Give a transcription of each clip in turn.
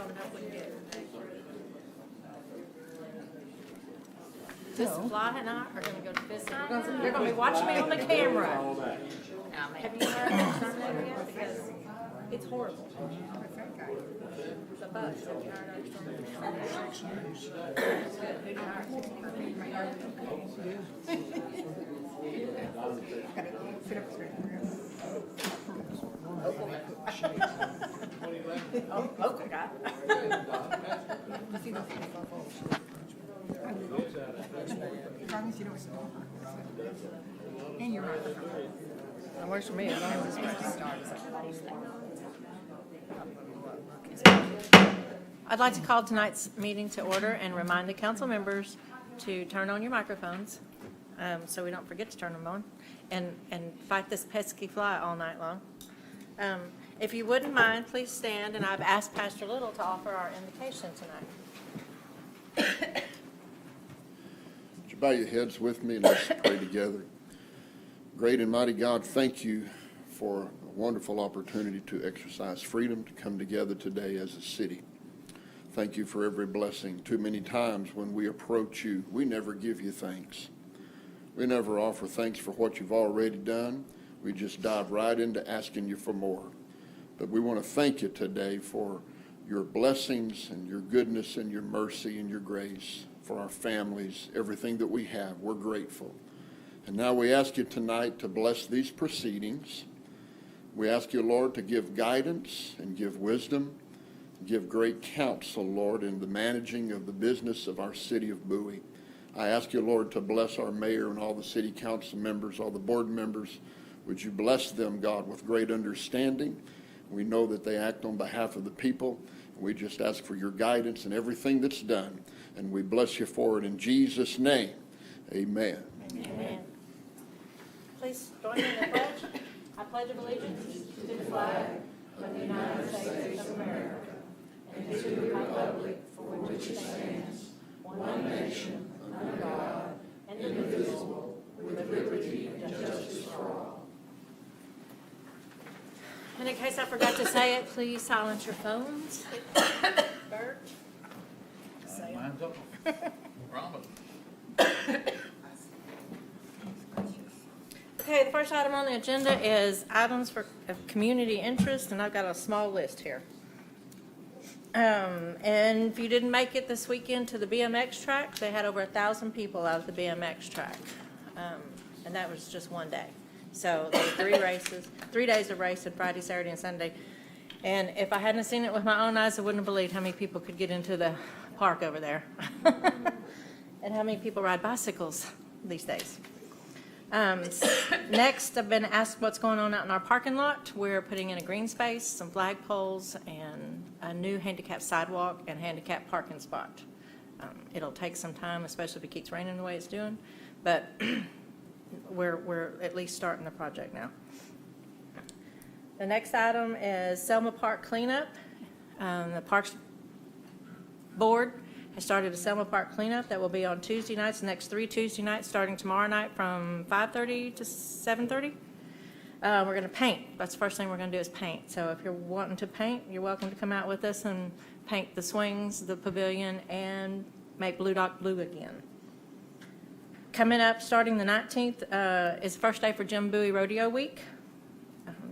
home and hope we can get it. This Fly and I are gonna go to visit. They're gonna be watching me on the camera. Have you heard that tornado yet? Because it's horrible. The bus. Have you heard of Oh, local guy. Promise you don't smoke. And you're right. It works for me as long as it's I'd like to call tonight's meeting to order and remind the council members to turn on your microphones so we don't forget to turn them on and fight this pesky fly all night long. If you wouldn't mind, please stand, and I've asked Pastor Little to offer our invocation tonight. Would you bow your heads with me and let's pray together. Great and mighty God, thank you for a wonderful opportunity to exercise freedom, to come together today as a city. Thank you for every blessing. Too many times when we approach you, we never give you thanks. We never offer thanks for what you've already done. We just dive right into asking you for more. But we want to thank you today for your blessings and your goodness and your mercy and your grace for our families, everything that we have. We're grateful. And now we ask you tonight to bless these proceedings. We ask you, Lord, to give guidance and give wisdom, give great counsel, Lord, in the managing of the business of our City of Bowie. I ask you, Lord, to bless our mayor and all the city council members, all the board members. Would you bless them, God, with great understanding? We know that they act on behalf of the people. We just ask for your guidance in everything that's done. And we bless you for it in Jesus' name. Amen. Amen. Please join me in the pledge. I pledge allegiance to the flag of the United States of America and to the republic for which it stands, one nation, under God, indivisible, with liberty and justice for all. And in case I forgot to say it, please silence your phones. Bert? Mine's up. Promise. Okay, the first item on the agenda is items of community interest, and I've got a small list here. And if you didn't make it this weekend to the BMX track, they had over 1,000 people out at the BMX track. And that was just one day. So there were 3 days of racing, Friday, Saturday, and Sunday. And if I hadn't seen it with my own eyes, I wouldn't have believed how many people could get into the park over there. And how many people ride bicycles these days. Next, I've been asked what's going on out in our parking lot. We're putting in a green space, some flagpoles, and a new handicap sidewalk and handicap parking spot. It'll take some time, especially if it keeps raining the way it's doing, but we're at least starting the project now. The next item is Selma Park cleanup. The Parks Board has started a Selma Park cleanup that will be on Tuesday nights, the next 3 Tuesday nights, starting tomorrow night from 5:30 to 7:30. We're going to paint. That's the first thing we're going to do is paint. So if you're wanting to paint, you're welcome to come out with us and paint the swings, the pavilion, and make Blue Dot blue again. Coming up, starting the 19th, is the first day for Jim Bowie Rodeo Week.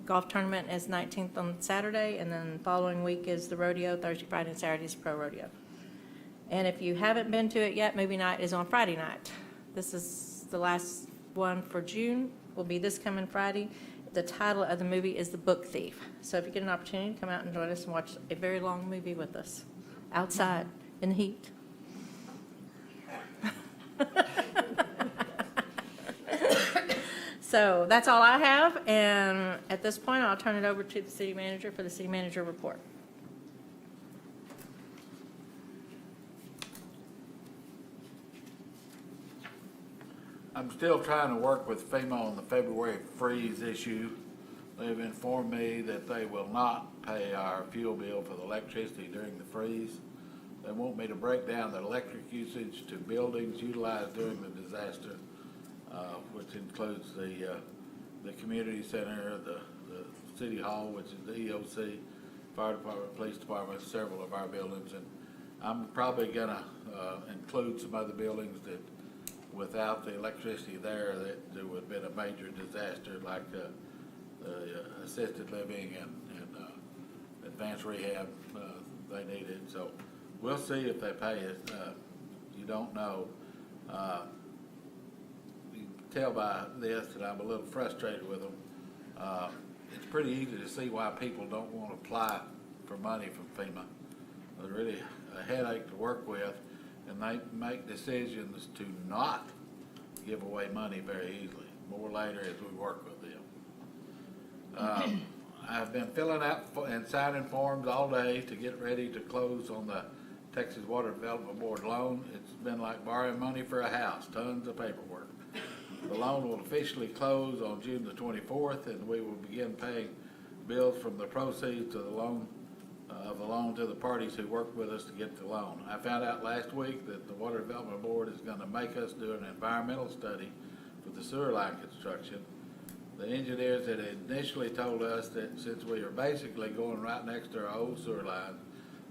Golf tournament is 19th on Saturday, and then the following week is the rodeo. Thursday, Friday, and Saturday is pro rodeo. And if you haven't been to it yet, movie night is on Friday night. This is the last one for June. Will be this coming Friday. The title of the movie is The Book Thief. So if you get an opportunity, come out and join us and watch a very long movie with us outside in the heat. So that's all I have. And at this point, I'll turn it over to the city manager for the city manager report. I'm still trying to work with FEMA on the February freeze issue. They've informed me that they will not pay our fuel bill for the electricity during the freeze. They want me to break down the electric usage to buildings utilized during the disaster, which includes the community center, the city hall, which is the EOC, fire department, police department, several of our buildings, and I'm probably gonna include some other buildings that, without the electricity there, that there would have been a major disaster, like the assisted living and advanced rehab. They need it, so we'll see if they pay it. You don't know. You can tell by this that I'm a little frustrated with them. It's pretty easy to see why people don't want to apply for money from FEMA. They're really a headache to work with, and they make decisions to not give away money very easily. More later as we work with them. I've been filling out and signing forms all day to get ready to close on the Texas Water Development Board loan. It's been like borrowing money for a house, tons of paperwork. The loan will officially close on June the 24th, and we will begin paying bills from the proceeds of the loan to the parties who worked with us to get the loan. I found out last week that the Water Development Board is going to make us do an environmental study for the sewer line construction. The engineers had initially told us that since we are basically going right next to our old sewer line,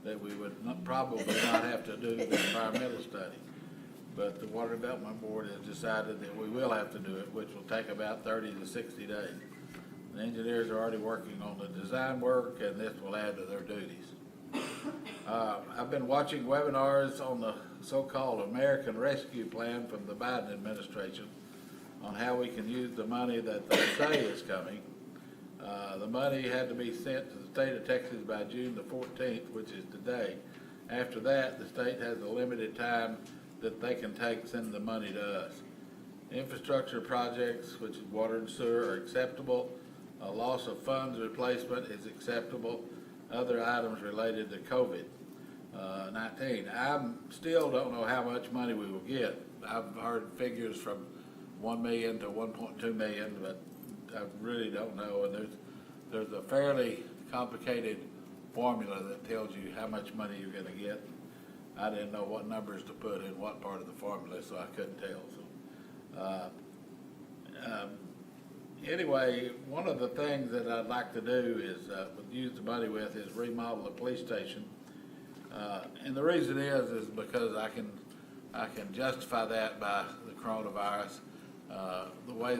that we would probably not have to do the environmental study. But the Water Development Board has decided that we will have to do it, which will take about 30 to 60 days. The engineers are already working on the design work, and this will add to their duties. I've been watching webinars on the so-called American Rescue Plan from the Biden administration on how we can use the money that they say is coming. The money had to be sent to the state of Texas by June the 14th, which is today. After that, the state has a limited time that they can send the money to us. Infrastructure projects, which is water and sewer, are acceptable. A loss of funds replacement is acceptable. Other items related to COVID-19. I still don't know how much money we will get. I've heard figures from 1 million to 1.2 million, but I really don't know. And there's a fairly complicated formula that tells you how much money you're going to get. I didn't know what numbers to put in what part of the formula, so I couldn't tell. So, anyway, one of the things that I'd like to do is use the money with is remodel the police station, and the reason is because I can justify that by the coronavirus. The way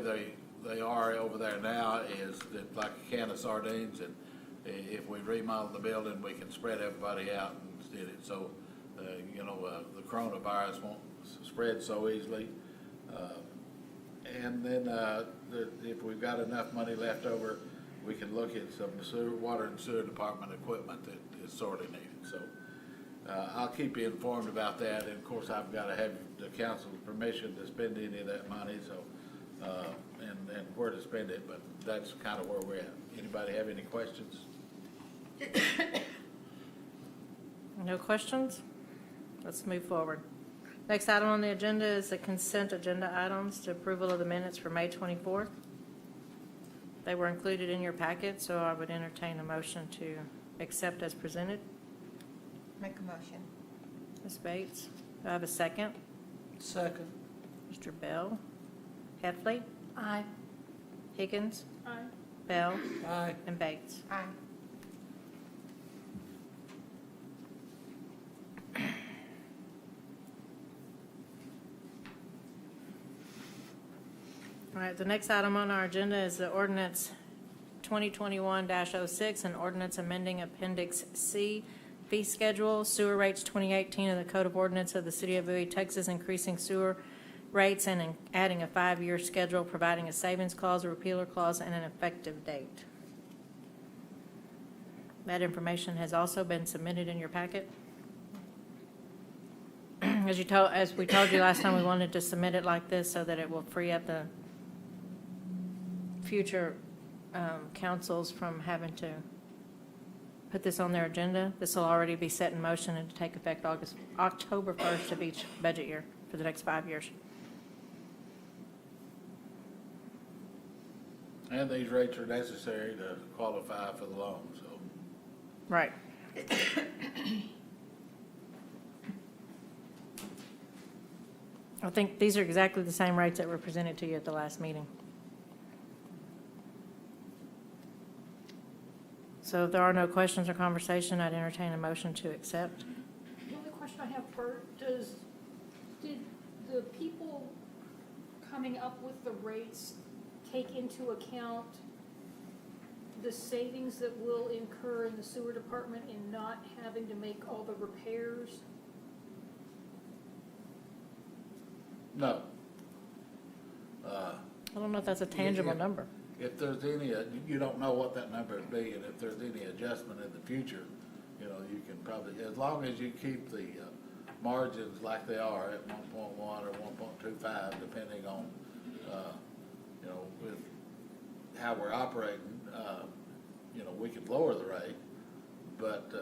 they are over there now is that like a can of sardines, and if we remodel the building, we can spread everybody out and did it. So, the coronavirus won't spread so easily. And then if we've got enough money left over, we can look at some water and sewer department equipment that is sorely needed. So I'll keep you informed about that. And of course, I've got to have the council's permission to spend any of that money. So and where to spend it, but that's kind of where we're at. Anybody have any questions? No questions? Let's move forward. Next item on the agenda is the consent agenda items to approval of the minutes for May 24th. They were included in your packet, so I would entertain a motion to accept as presented. Make a motion. Ms. Bates, do I have a second? Second. Mr. Bell? Heffley? Aye. Higgins? Aye. Bell? Aye. And Bates. Aye. All right, the next item on our agenda is the ordinance 2021-06, an ordinance amending Appendix C Fee Schedule, sewer rates 2018 of the Code of Ordinances of the City of Bowie, Texas, increasing sewer rates and adding a 5-year schedule, providing a savings clause, a repealer clause, and an effective date. That information has also been submitted in your packet. As we told you last time, we wanted to submit it like this so that it will free up the future councils from having to put this on their agenda. This will already be set in motion and to take effect October 1st of each budget year for the next 5 years. And these rates are necessary to qualify for the loan, so. Right. I think these are exactly the same rates that were presented to you at the last meeting. So if there are no questions or conversation, I'd entertain a motion to accept. The only question I have, Bert, did the people coming up with the rates take into account the savings that will incur in the sewer department in not having to make all the repairs? No. I don't know if that's a tangible number. If there's any, you don't know what that number would be, and if there's any adjustment in the future, you know, you can probably, as long as you keep the margins like they are at 1.1 or 1.25, depending on, you know, with how we're operating, you know, we could lower the rate, but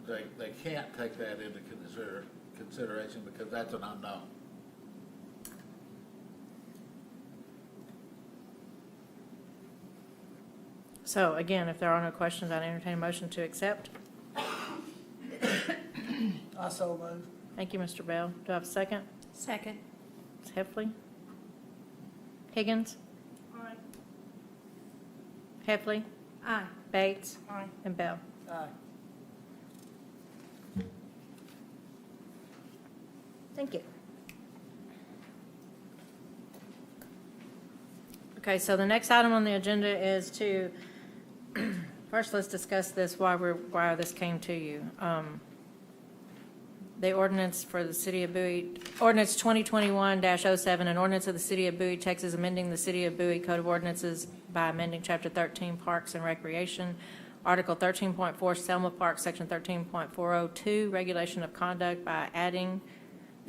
they can't take that into consideration because that's an unknown. So again, if there are no questions, I'd entertain a motion to accept. I so move. Thank you, Mr. Bell. Do I have a second? Second. Ms. Heffley? Higgins? Aye. Heffley? Aye. Bates? Aye. And Bell? Aye. Thank you. Okay, so the next item on the agenda is to, first let's discuss this, why this came to you. The ordinance for the City of Bowie, Ordinance 2021-07, an ordinance of the City of Bowie, Texas, amending the City of Bowie Code of Ordinances by amending Chapter 13 Parks and Recreation, Article 13.4 Selma Park, Section 13.402, Regulation of Conduct by adding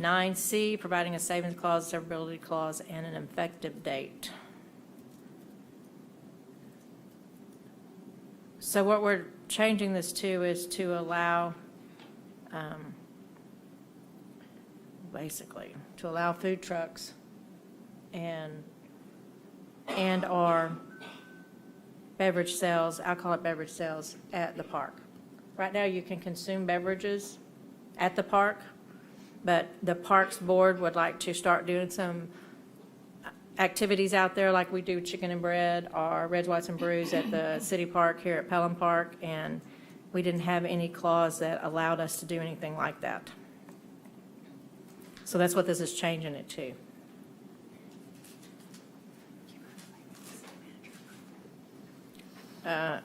9C, providing a savings clause, severability clause, and an effective date. So what we're changing this to is to allow, basically, to allow food trucks and/or beverage sales, alcoholic beverage sales at the park. Right now, you can consume beverages at the park, but the Parks Board would like to start doing some activities out there like we do chicken and bread or Reds, Whites, and Brews at the city park here at Pelham Park, and we didn't have any clause that allowed us to do anything like that. So that's what this is changing it to.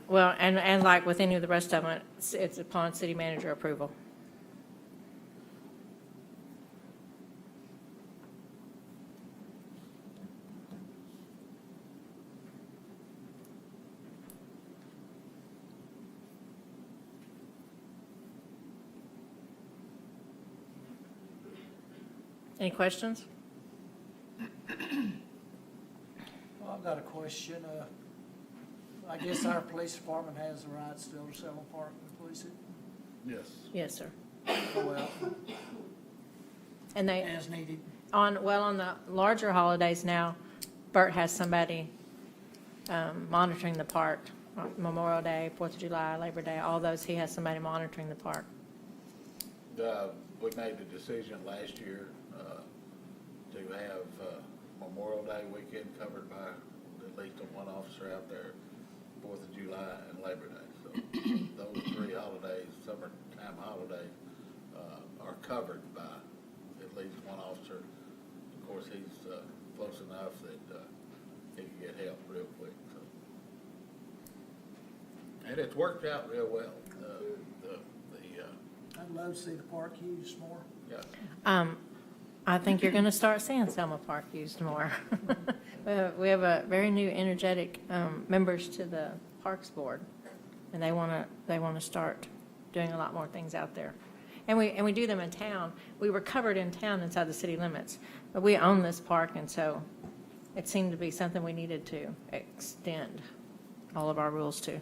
Well, and like with any of the rest of it, it's upon city manager approval. Any questions? Well, I've got a question. I guess our police department has the right still to Selma Park and police it. Yes. Yes, sir. Go out And they, as needed. on the larger holidays now, Bert has somebody monitoring the park. Memorial Day, 4th of July, Labor Day, all those, he has somebody monitoring the park. We made the decision last year to have Memorial Day weekend covered by at least one officer out there, 4th of July and Labor Day. So those three holidays, summertime holidays, are covered by at least one officer. Of course, he's close enough that he can get help real quick. So. And it's worked out real well. I'd love to see the park used more. Yeah. I think you're going to start seeing Selma Park used more. We have a very new energetic members to the Parks Board, and they want to start doing a lot more things out there. And we do them in town. We were covered in town inside the city limits, but we own this park, and so it seemed to be something we needed to extend all of our rules to.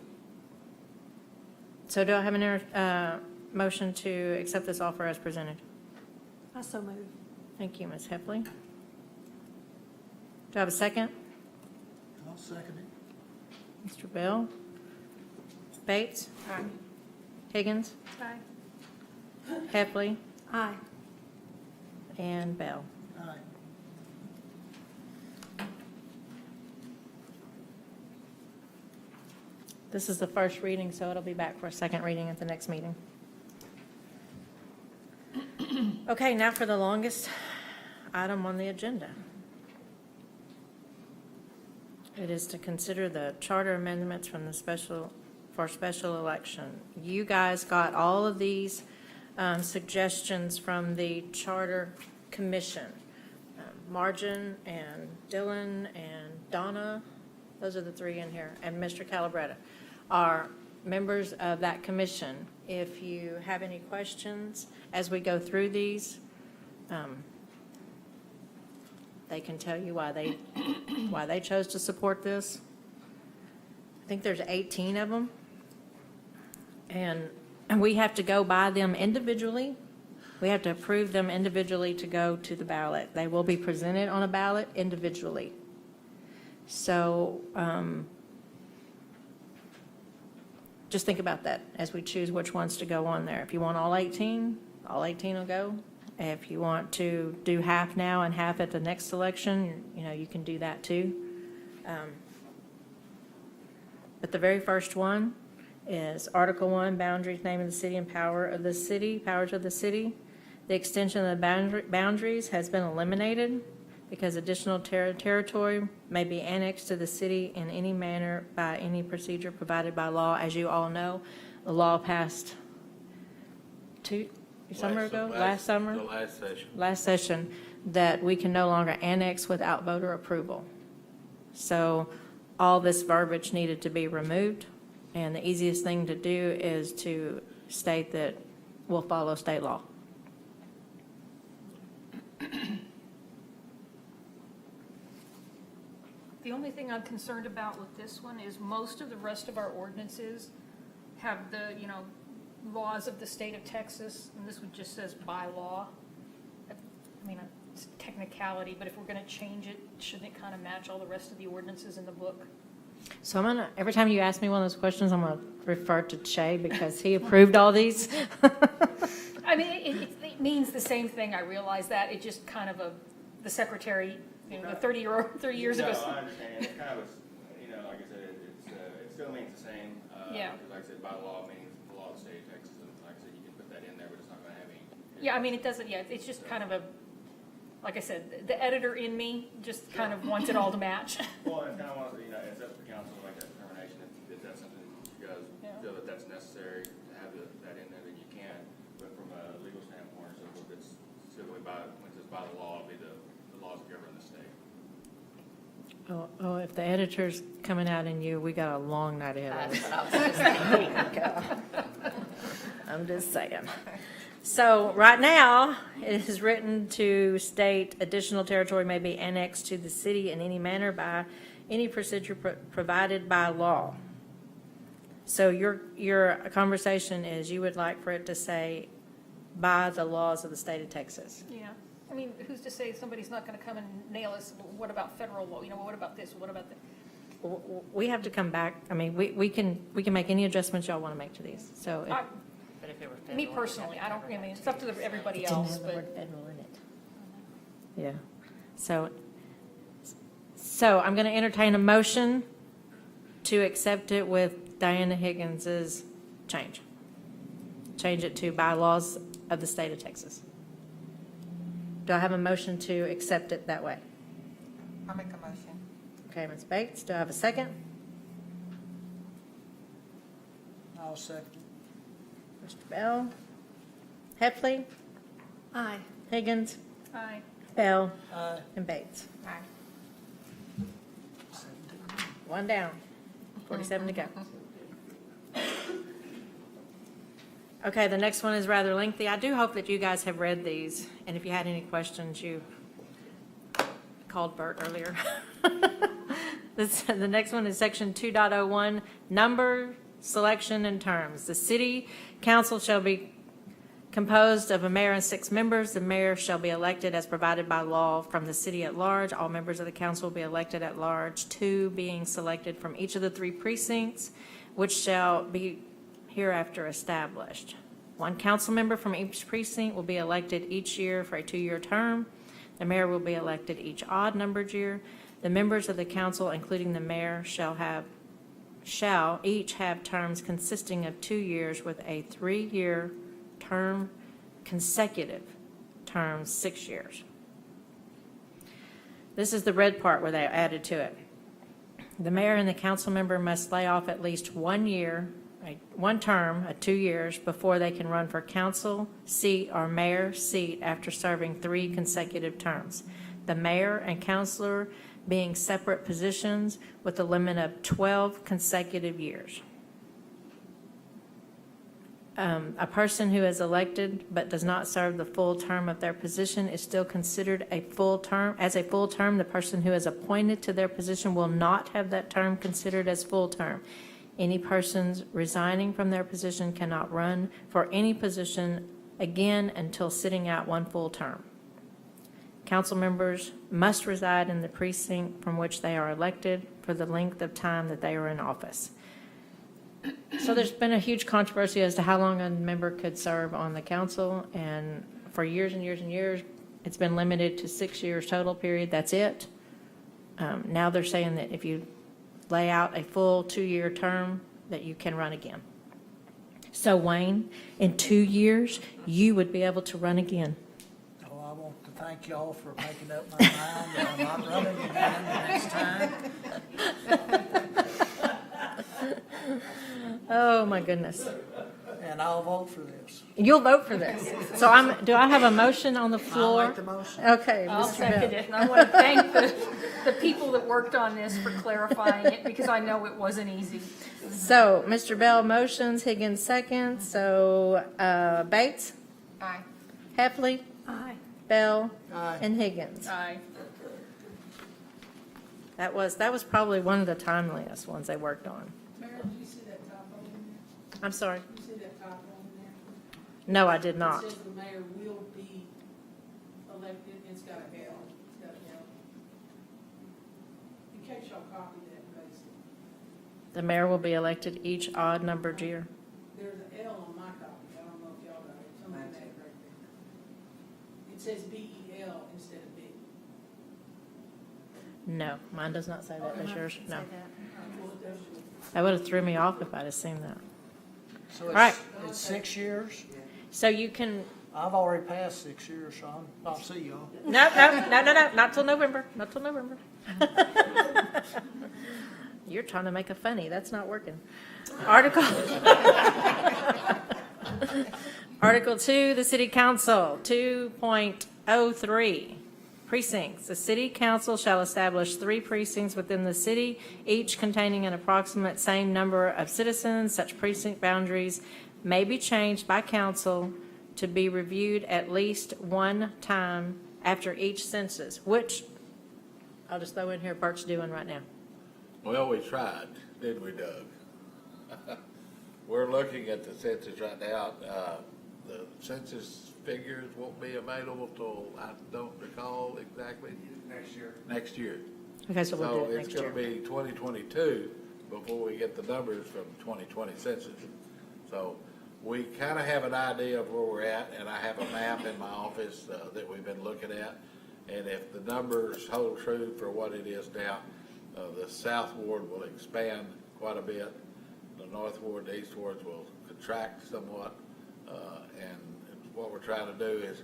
So do I have a motion to accept this offer as presented? I so move. Thank you, Ms. Heffley. Do I have a second? I'll second it. Mr. Bell? Bates? Aye. Higgins? Aye. Heffley? Aye. And Bell. Aye. This is the first reading, so it'll be back for a second reading at the next meeting. Okay, now for the longest item on the agenda. It is to consider the charter amendments from the special election. You guys got all of these suggestions from the Charter Commission. Margin and Dylan and Donna, those are the three in here, and Mr. Calabretta are members of that commission. If you have any questions as we go through these, they can tell you why they chose to support this. I think there's 18 of them. And we have to go by them individually. We have to approve them individually to go to the ballot. They will be presented on a ballot individually. So just think about that as we choose which ones to go on there. If you want all 18 will go. If you want to do half now and half at the next election, you can do that too. But the very first one is Article 1, boundaries, name of the city and powers of the city. The extension of the boundaries has been eliminated because additional territory may be annexed to the city in any manner by any procedure provided by law. As you all know, the law passed last summer, The last session, that we can no longer annex without voter approval. So all this verbiage needed to be removed, and the easiest thing to do is to state that we'll follow state law. The only thing I'm concerned about with this one is most of the rest of our ordinances have the, laws of the state of Texas, and this one just says by law. I mean, it's a technicality, but if we're gonna change it, shouldn't it kind of match all the rest of the ordinances in the book? So every time you ask me one of those questions, I'm gonna refer to Che because he approved all these. I mean, it means the same thing, I realize that, it just kind of the secretary, the 30 years ago. No, I understand, it's kind of, like I said, it still means the same. Yeah. Because like I said, by law means the law of the state of Texas, and like I said, you can put that in there, but it's not gonna have any. Yeah, I mean, it doesn't, it's just kind of like I said, the editor in me just kind of wants it all to match. Well, it's kind of one of the, it's up to council to make that determination, if that's something you guys feel that that's necessary to have that in there, then you can. But from a legal standpoint, so if it's simply when it's by the law, it'll be the laws that govern the state. Oh, if the editor's coming out in you, we got a long night ahead of us. I'm just saying. So right now, it is written to state additional territory may be annexed to the city in any manner by any procedure provided by law. So your conversation is you would like for it to say by the laws of the state of Texas. Yeah, I mean, who's to say somebody's not gonna come and nail us, what about federal law, what about this, what about that? We have to come back. I mean, we can make any adjustments y'all want to make to these. So Me personally, I mean, it's up to everybody It didn't else, have the but. word federal in it. Yeah. So I'm going to entertain a motion to accept it with Diana Higgins's change. Change it to bylaws of the state of Texas. Do I have a motion to accept it that way? I'll make a motion. Okay, Ms. Bates, do I have a second? I'll second. Mr. Bell? Heffley? Aye. Higgins? Aye. Bell? Aye. And Bates? Aye. One down, 47 to go. Okay, the next one is rather lengthy. I do hope that you guys have read these, and if you had any questions, you called Bert earlier. The next one is section 2.01, number, selection, and terms. The city council shall be composed of a mayor and 6 members. The mayor shall be elected as provided by law from the city at large. All members of the council will be elected at large, 2 being selected from each of the 3 precincts, which shall be hereafter established. 1 council member from each precinct will be elected each year for a 2-year term. The mayor will be elected each odd-numbered year. The members of the council, including the mayor, shall shall each have terms consisting of 2 years with a 3-year term, consecutive terms 6 years. This is the red part where they added to it. The mayor and the council member must lay off at least 1 year, one term of 2 years before they can run for council seat or mayor seat after serving 3 consecutive terms. The mayor and councilor being separate positions with a limit of 12 consecutive years. A person who is elected but does not serve the full term of their position is still considered a full term. As a full term, the person who is appointed to their position will not have that term considered as full term. Any persons resigning from their position cannot run for any position again until sitting out 1 full term. Council members must reside in the precinct from which they are elected for the length of time that they are in office. So there's been a huge controversy as to how long a member could serve on the council, and for years and years and years, it's been limited to 6 years total period, that's it. Now they're saying that if you lay out a full 2-year term, that you can run again. So Wayne, in 2 years, you would be able to run again. Oh, I want to thank y'all for making up my mind that I'm not running again the next time. Oh, my goodness. And I'll vote for this. You'll vote for this. So do I have a motion on the floor? I'll make the motion. Okay, I'll Mr. second Bell. it, and I want to thank the people that worked on this for clarifying it, because I know it wasn't easy. So, Mr. Bell motions, Higgins seconds, so Bates, Aye. Heffley, Aye. Bell, Aye. and Higgins. Aye. That was probably one of the timeliest ones they worked on. Mayor, did you see that typo in there? I'm sorry. You see that typo in there? No, I did not. It says the mayor will be elected, and it's got an L, it's got an L. In case y'all copy that and paste it. The mayor will be elected each odd-numbered year. There's an L on my copy, I don't know if y'all got it, somebody made it right there. It says B-E-L instead of B. No, mine does not say that. Does yours? No. Well, it does. That would have threw me off if I'd have seen that. So All right. it's 6 years? So you can, I've already passed 6 years, so I'll see y'all. no, not till November, not till November. You're trying to make a funny, that's not working. Article 2, the City Council, 2.03, precincts. The City Council shall establish 3 precincts within the city, each containing an approximate same number of citizens. Such precinct boundaries may be changed by council to be reviewed at least 1 time after each census, which I'll just throw in here Bert's doing right now. Well, we tried, didn't we, Doug? We're looking at the census right now. The census figures won't be available till, I don't recall exactly. Next year. Okay, so we'll do it So next it's gonna year. be 2022 before we get the numbers from 2020 census. So we kinda have an idea of where we're at, and I have a map in my office that we've been looking at. And if the numbers hold true for what it is now, the south ward will expand quite a bit. The north ward, the east wards will contract somewhat. And what we're trying to do is,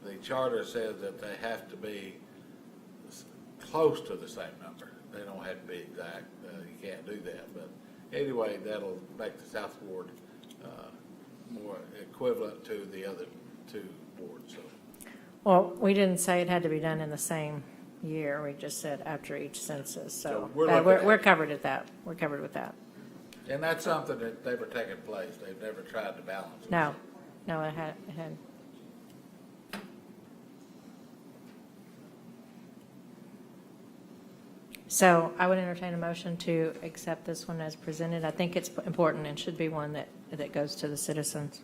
the charter says that they have to be close to the same number. They don't have to be exact. You can't do that. But anyway, that'll make the south ward more equivalent to the other 2 wards. So Well, we didn't say it had to be done in the same year, we just said after each census, so So we're looking at- we're covered at that, we're covered with that. and that's something that never taken place. They've never tried to balance it. No, it had. So I would entertain a motion to accept this one as presented. I think it's important and should be one that goes to the citizens.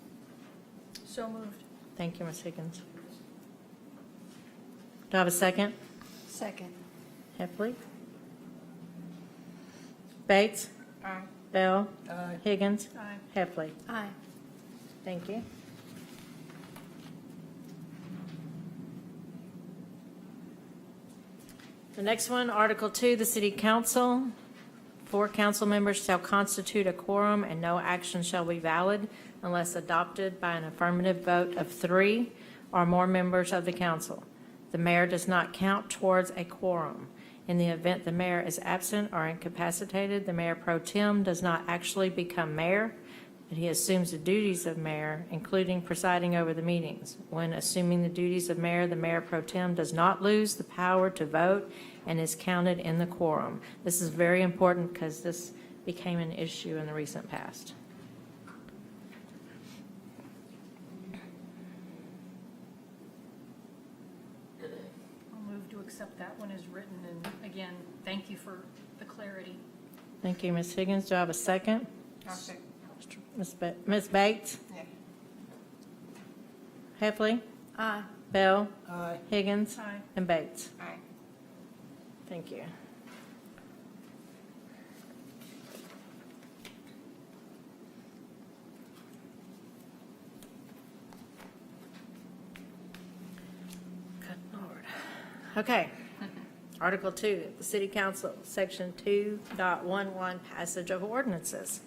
So moved. Thank you, Ms. Higgins. Do I have a second? Second. Heffley? Bates? Aye. Bell? Aye. Higgins? Aye. Heffley? Aye. Thank you. The next one, Article 2, the City Council, 4 council members shall constitute a quorum, and no action shall be valid unless adopted by an affirmative vote of 3 or more members of the council. The mayor does not count towards a quorum. In the event the mayor is absent or incapacitated, the mayor pro tem does not actually become mayor, but he assumes the duties of mayor, including presiding over the meetings. When assuming the duties of mayor, the mayor pro tem does not lose the power to vote and is counted in the quorum. This is very important because this became an issue in the recent past. I'll move to accept that one as written, and again, thank you for the clarity. Thank you, Ms. Higgins. Do I have a second? I'll second. Ms. Bates? Yeah. Heffley? Aye. Bell? Aye. Higgins? Aye. And Bates? Aye. Thank you. Good Lord. Okay. Article 2, the City Council, Section 2.11, Passage of Ordinances.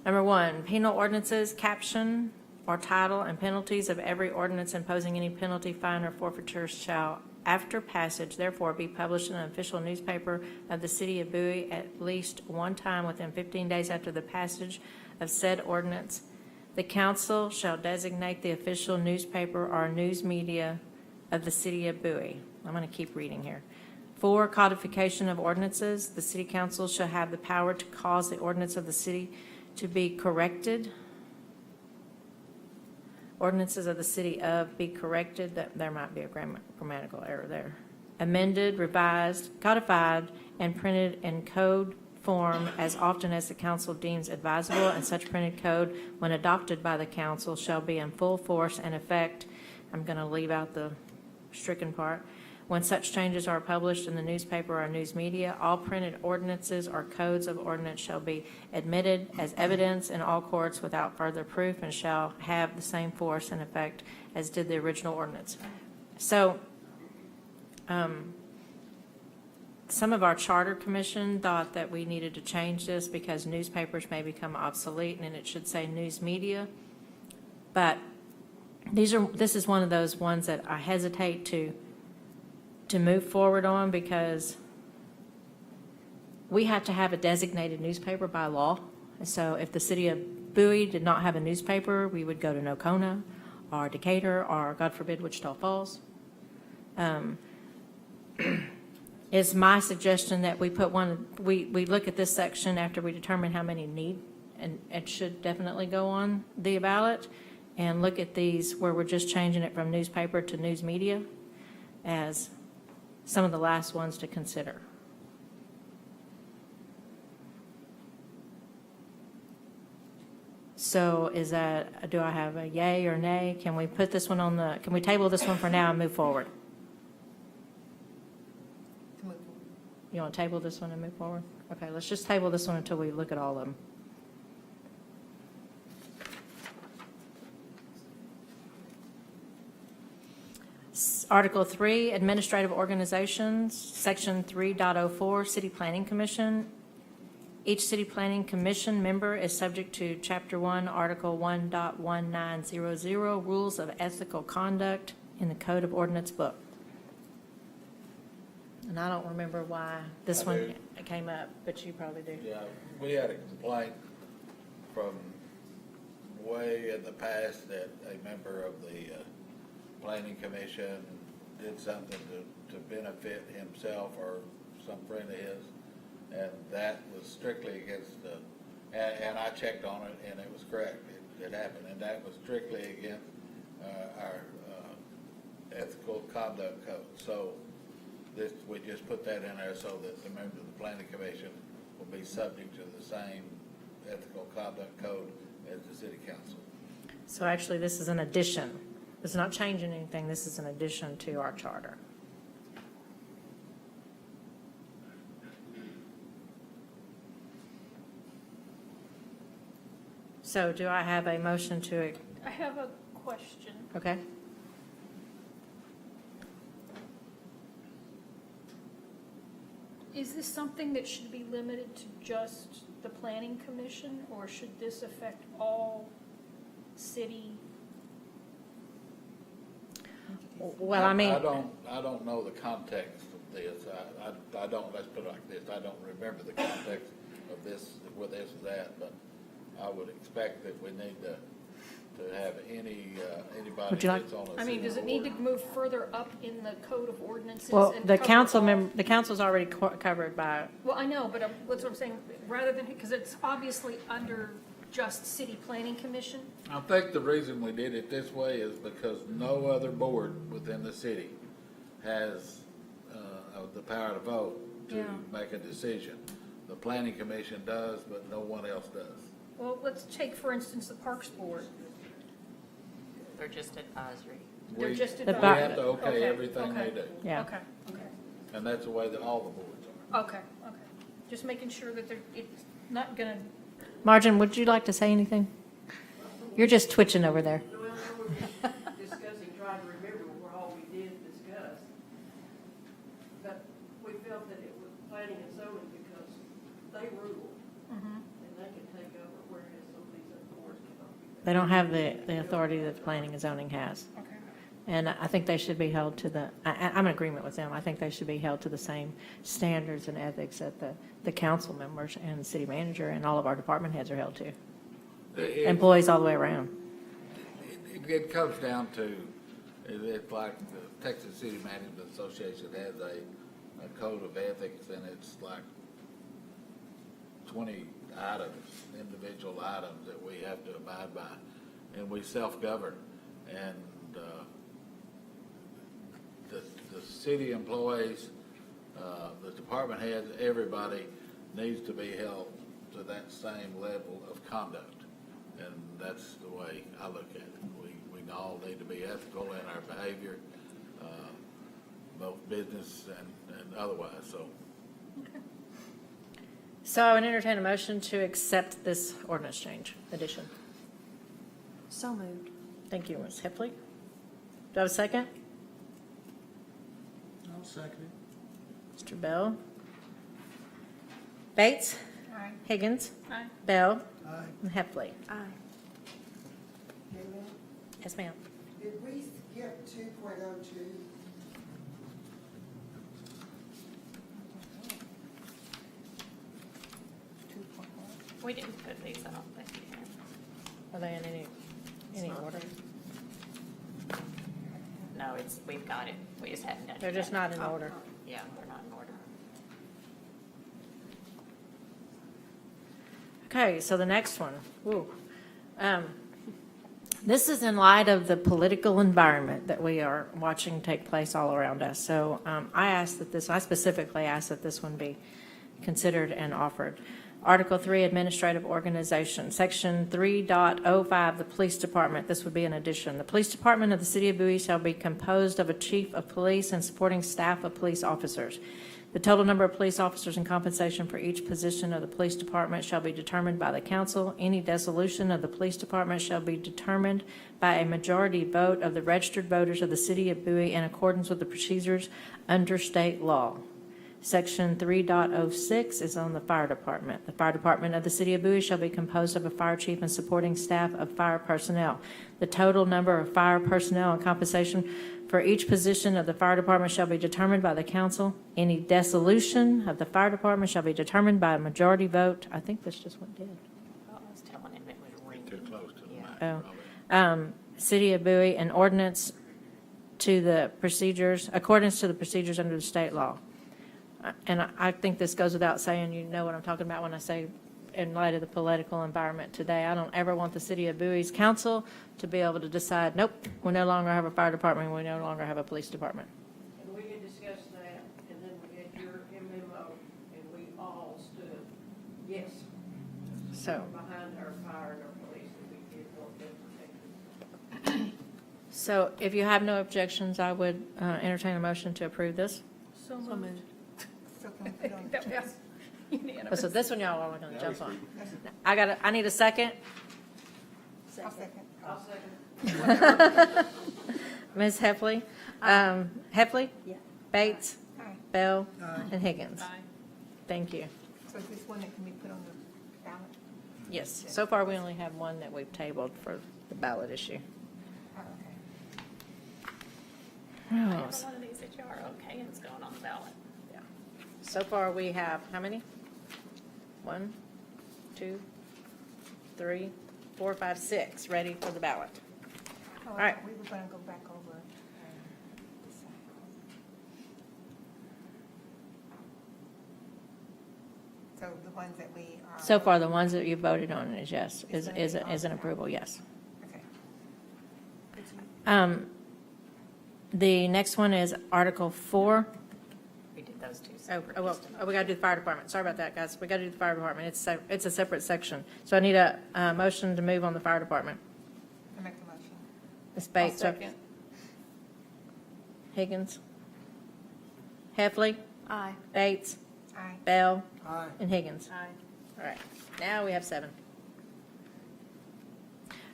Number 1, penal ordinances, caption or title and penalties of every ordinance imposing any penalty, fine, or forfeiture shall, after passage, therefore be published in an official newspaper of the City of Bowie at least one time within 15 days after the passage of said ordinance. The council shall designate the official newspaper or news media of the City of Bowie. I'm going to keep reading here. 4, codification of ordinances. The City Council shall have the power to cause the ordinance of the city to be corrected. Ordinances of the city of be corrected. There might be a grammatical error there. Amended, revised, codified, and printed in code form as often as the council deems advisable, and such printed code, when adopted by the council, shall be in full force and effect. I'm going to leave out the stricken part. When such changes are published in the newspaper or news media, all printed ordinances or codes of ordinance shall be admitted as evidence in all courts without further proof and shall have the same force and effect as did the original ordinance. So, some of our charter commission thought that we needed to change this because newspapers may become obsolete and it should say news media. But this is one of those ones that I hesitate to move forward on because we have to have a designated newspaper by law. And so if the City of Bowie did not have a newspaper, we would go to Nocona or Decatur or, God forbid, Wichita Falls. It's my suggestion that we put we look at this section after we determine how many need, and it should definitely go on the ballot, and look at these where we're just changing it from newspaper to news media as some of the last ones to consider. So is that, do I have a yay or nay? Can we put this one can we table this one for now and move forward? You want to table this one and move forward? Okay, let's just table this one until we look at all of them. Article 3, Administrative Organizations, Section 3.04, City Planning Commission. Each City Planning Commission member is subject to Chapter 1, Article 1.1900, Rules of Ethical Conduct in the Code of Ordinance book. And I don't remember why this I one do. came up, but you probably do. Yeah, we had a complaint from way in the past that a member of the planning commission did something to benefit himself or some friend of his, and that was strictly against and I checked on it, and it was correct. It happened, and that was strictly against our ethical conduct code. So we just put that in there so that the members of the planning commission will be subject to the same ethical conduct code as the city council. So actually, this is an addition. It's not changing anything. This is an addition to our charter. So do I have a motion to, I have a question. okay? Is this something that should be limited to just the planning commission, or should this affect all city? Well, I mean, I don't know the context of this. I don't, let's put it like this, I don't remember the context of this, where this is at, but I would expect that we need to have anybody Would you like- that's on a I mean, city does it need to board. move further up in the Code of Ordinances? well, and the cover all- the council's already covered by, Well, I know, but that's what I'm saying, rather than, because it's obviously under just city planning commission. I think the reason we did it this way is because no other board within the city has the power to vote to Yeah. make a decision. The planning commission does, but no one else does. Well, let's take, for instance, the Parks Board. They're just advisory. They're We- just We advisory. have to okay Okay, everything they okay. do, yeah. Okay, and that's the way that all the boards are. okay. Just making sure that it's not gonna, Margin, would you like to say anything? You're just twitching over there. Well, we were discussing, trying to remember what all we did discuss. But we felt that it was planning and zoning because they rule and they can take over, whereas some of these other boards cannot do that. They don't have the authority that planning and zoning has. okay. And I think they should be held to the, I'm in agreement with them. I think they should be held to the same standards and ethics that the council members and the city manager and all of our department heads are held to. Employees all the way around. It comes down to, it's like the Texas City Management Association has a code of ethics, and it's like 20 items, individual items that we have to abide by, and we self-govern. And the city employees, the department heads, everybody needs to be held to that same level of conduct. And that's the way I look at it. We all need to be ethical in our behavior, both business and otherwise, so. So I would entertain a motion to accept this ordinance change addition. So moved. Thank you, Ms. Heffley. Do I have a second? I'll second it. Mr. Bell? Bates? Aye. Higgins? Aye. Bell? Aye. And Heffley? Aye. Yes, ma'am. Did we skip 2.02? We didn't put these, I don't think, in here. Are they in any order? No, we've got it. We just hadn't done it. They're just yet. not in Oh, order. Yeah, they're not in order. Okay, so the next one. Woo. This is in light of the political environment that we are watching take place all around us. So I specifically asked that this one be considered and offered. Article 3, Administrative Organization, Section 3.05, the Police Department. This would be an addition. The Police Department of the City of Bowie shall be composed of a chief of police and supporting staff of police officers. The total number of police officers and compensation for each position of the police department shall be determined by the council. Any dissolution of the police department shall be determined by a majority vote of the registered voters of the City of Bowie in accordance with the procedures under state law. Section 3.06 is on the fire department. The fire department of the City of Bowie shall be composed of a fire chief and supporting staff of fire personnel. The total number of fire personnel and compensation for each position of the fire department shall be determined by the council. Any dissolution of the fire department shall be determined by a majority vote. I think this just went dead. I was telling him it was ringing. Too close to the mic. Oh. probably. City of Bowie, an ordinance to the procedures, accordance to the procedures under the state law. And I think this goes without saying, you know what I'm talking about when I say in light of the political environment today. I don't ever want the City of Bowie's council to be able to decide, nope, we no longer have a fire department, we no longer have a police department. And we had discussed that, and then we had your MMO, and we all stood, yes, So, behind our fire and our police, and we did want them protected. so if you have no objections, I would entertain a motion to approve this. So So moved. moved. That was unanimous. So this one y'all are going to jump on. I need a second. I'll second. Ms. Heffley? Heffley? Yeah. Bates? Aye. Bell? Aye. And Higgins? Aye. Thank you. So is this one that can be put on the ballot? Yes, so far we only have one that we've tabled for the ballot issue. Oh, okay. Every one of these that you are okay and it's going on the ballot. Yeah. So far we have, how many? 1, 2, 3, 4, 5, 6 ready for the ballot. Oh, All right. We were gonna go back over and decide. So the ones that we are. So far, the ones that you voted on is yes, is an approval, yes. Okay. The next one is Article 4. We did those two Oh, separate. well, we got to do the fire department. Sorry about that, guys. We got to do the fire department. It's a separate section. So I need a motion to move on the fire department. I make the motion. Ms. Bates. Higgins. Heffley. Aye. Bates. Aye. Bell. Aye. And Higgins. Aye. All right, now we have 7.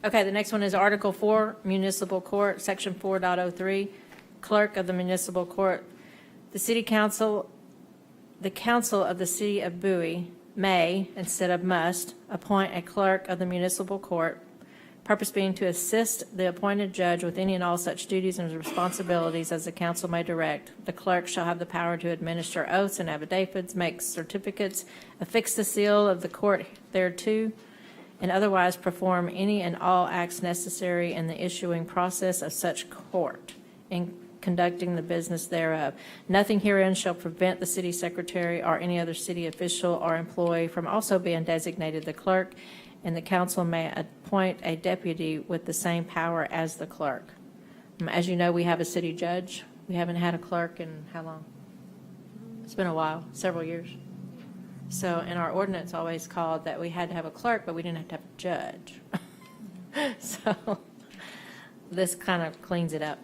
Okay, the next one is Article 4, Municipal Court, Section 4.03, Clerk of the Municipal Court. The council of the City of Bowie may, instead of must, appoint a clerk of the municipal court, purpose being to assist the appointed judge with any and all such duties and responsibilities as the council may direct. The clerk shall have the power to administer oaths and affidavits, make certificates, affix the seal of the court thereto, and otherwise perform any and all acts necessary in the issuing process of such court, in conducting the business thereof. Nothing herein shall prevent the city secretary or any other city official or employee from also being designated the clerk, and the council may appoint a deputy with the same power as the clerk. As you know, we have a city judge. We haven't had a clerk in how long? It's been a while, several years. So, and our ordinance always called that we had to have a clerk, but we didn't have to have a judge. So, this kind of cleans it up.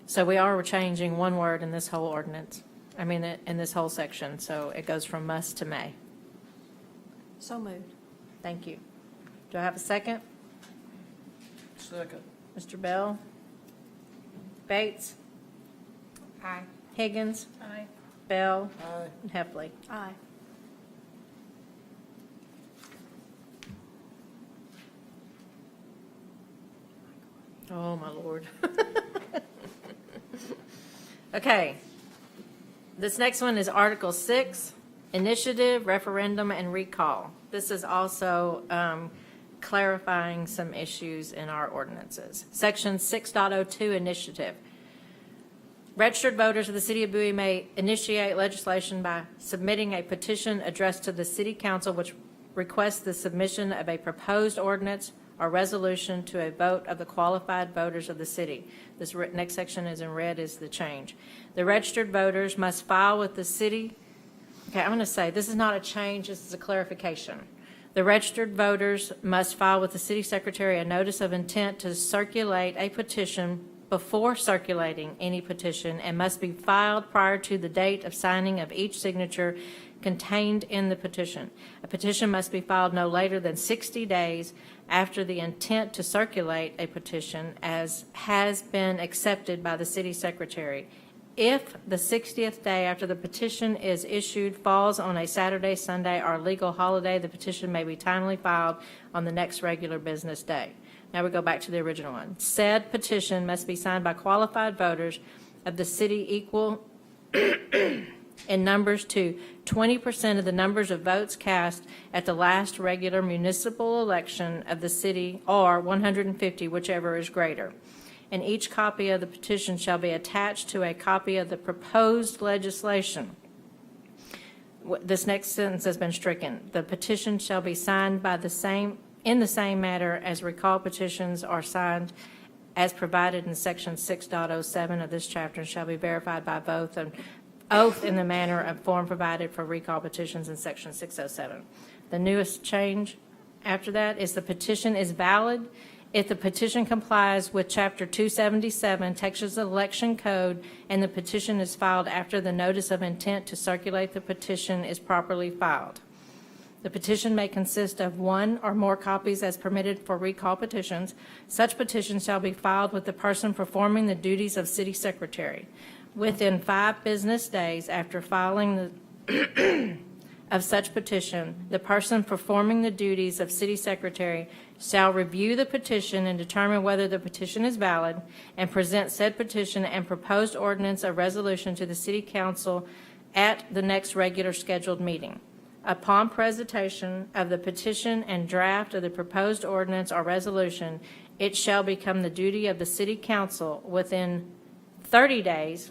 So we are changing one word in this whole ordinance, in this whole section, so it goes from must to may. So moved. Thank you. Do I have a second? Second. Mr. Bell? Bates? Aye. Higgins? Aye. Bell? Aye. And Heffley? Aye. Oh, my Lord. Okay. This next one is Article 6, Initiative, Referendum, and Recall. This is also clarifying some issues in our ordinances. Section 6.02, Initiative. Registered voters of the City of Bowie may initiate legislation by submitting a petition addressed to the City Council which requests the submission of a proposed ordinance or resolution to a vote of the qualified voters of the city. This next section is in red is the change. The registered voters must file with the city. Okay, I'm going to say this is not a change, this is a clarification. The registered voters must file with the city secretary a notice of intent to circulate a petition before circulating any petition and must be filed prior to the date of signing of each signature contained in the petition. A petition must be filed no later than 60 days after the intent to circulate a petition as has been accepted by the city secretary. If the 60th day after the petition is issued falls on a Saturday, Sunday, or legal holiday, the petition may be timely filed on the next regular business day. Now we go back to the original one. Said petition must be signed by qualified voters of the city equal in numbers to 20% of the numbers of votes cast at the last regular municipal election of the city, or 150, whichever is greater. And each copy of the petition shall be attached to a copy of the proposed legislation. This next sentence has been stricken. The petition shall be signed in the same manner as recall petitions are signed as provided in section 6.07 of this chapter, and shall be verified by both an oath in the manner and form provided for recall petitions in section 607. The newest change after that is the petition is valid if the petition complies with Chapter 277, Texas Election Code, and the petition is filed after the notice of intent to circulate the petition is properly filed. The petition may consist of one or more copies as permitted for recall petitions. Such petitions shall be filed with the person performing the duties of city secretary. within 5 business days after filing of such petition, the person performing the duties of city secretary shall review the petition and determine whether the petition is valid, and present said petition and proposed ordinance or resolution to the city council at the next regular scheduled meeting. Upon presentation of the petition and draft of the proposed ordinance or resolution, it shall become the duty of the city council within 30 days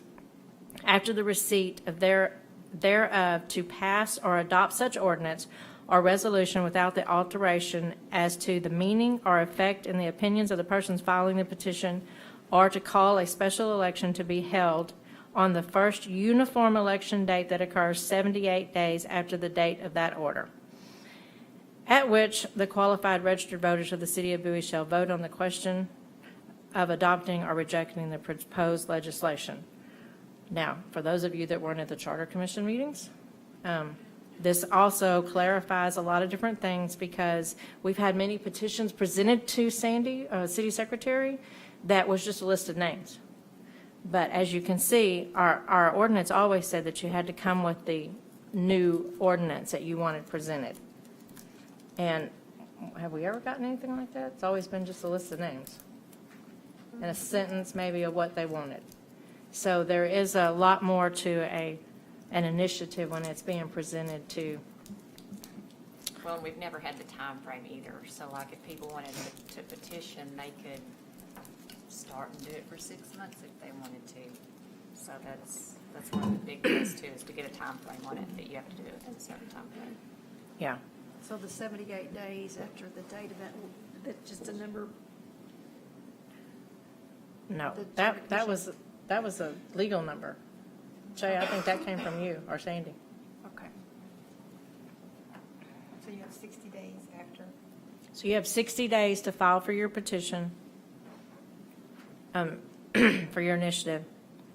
after the receipt of thereof to pass or adopt such ordinance or resolution without the alteration as to the meaning or effect in the opinions of the persons filing the petition, or to call a special election to be held on the first uniform election date that occurs 78 days after the date of that order, at which the qualified registered voters of the City of Bowie shall vote on the question of adopting or rejecting the proposed legislation. Now, for those of you that weren't at the Charter Commission meetings, this also clarifies a lot of different things, because we've had many petitions presented to Sandy, City Secretary, that was just a list of names. But as you can see, our ordinance always said that you had to come with the new ordinance that you wanted presented. And have we ever gotten anything like that? It's always been just a list of names and a sentence maybe of what they wanted. So there is a lot more to an initiative when it's being presented to. Well, we've never had the time frame either, so like if people wanted to petition, they could start and do it for 6 months if they wanted to. So that's one of the big things too, is to get a time frame on it, that you have to do it in a certain time frame. Yeah. So the 78 days after the date of that's just a number? No, The that Charter was a legal number. Jay, I think that came from you or Sandy. Okay. So you have 60 days after? So you have 60 days to file for your petition, for your initiative,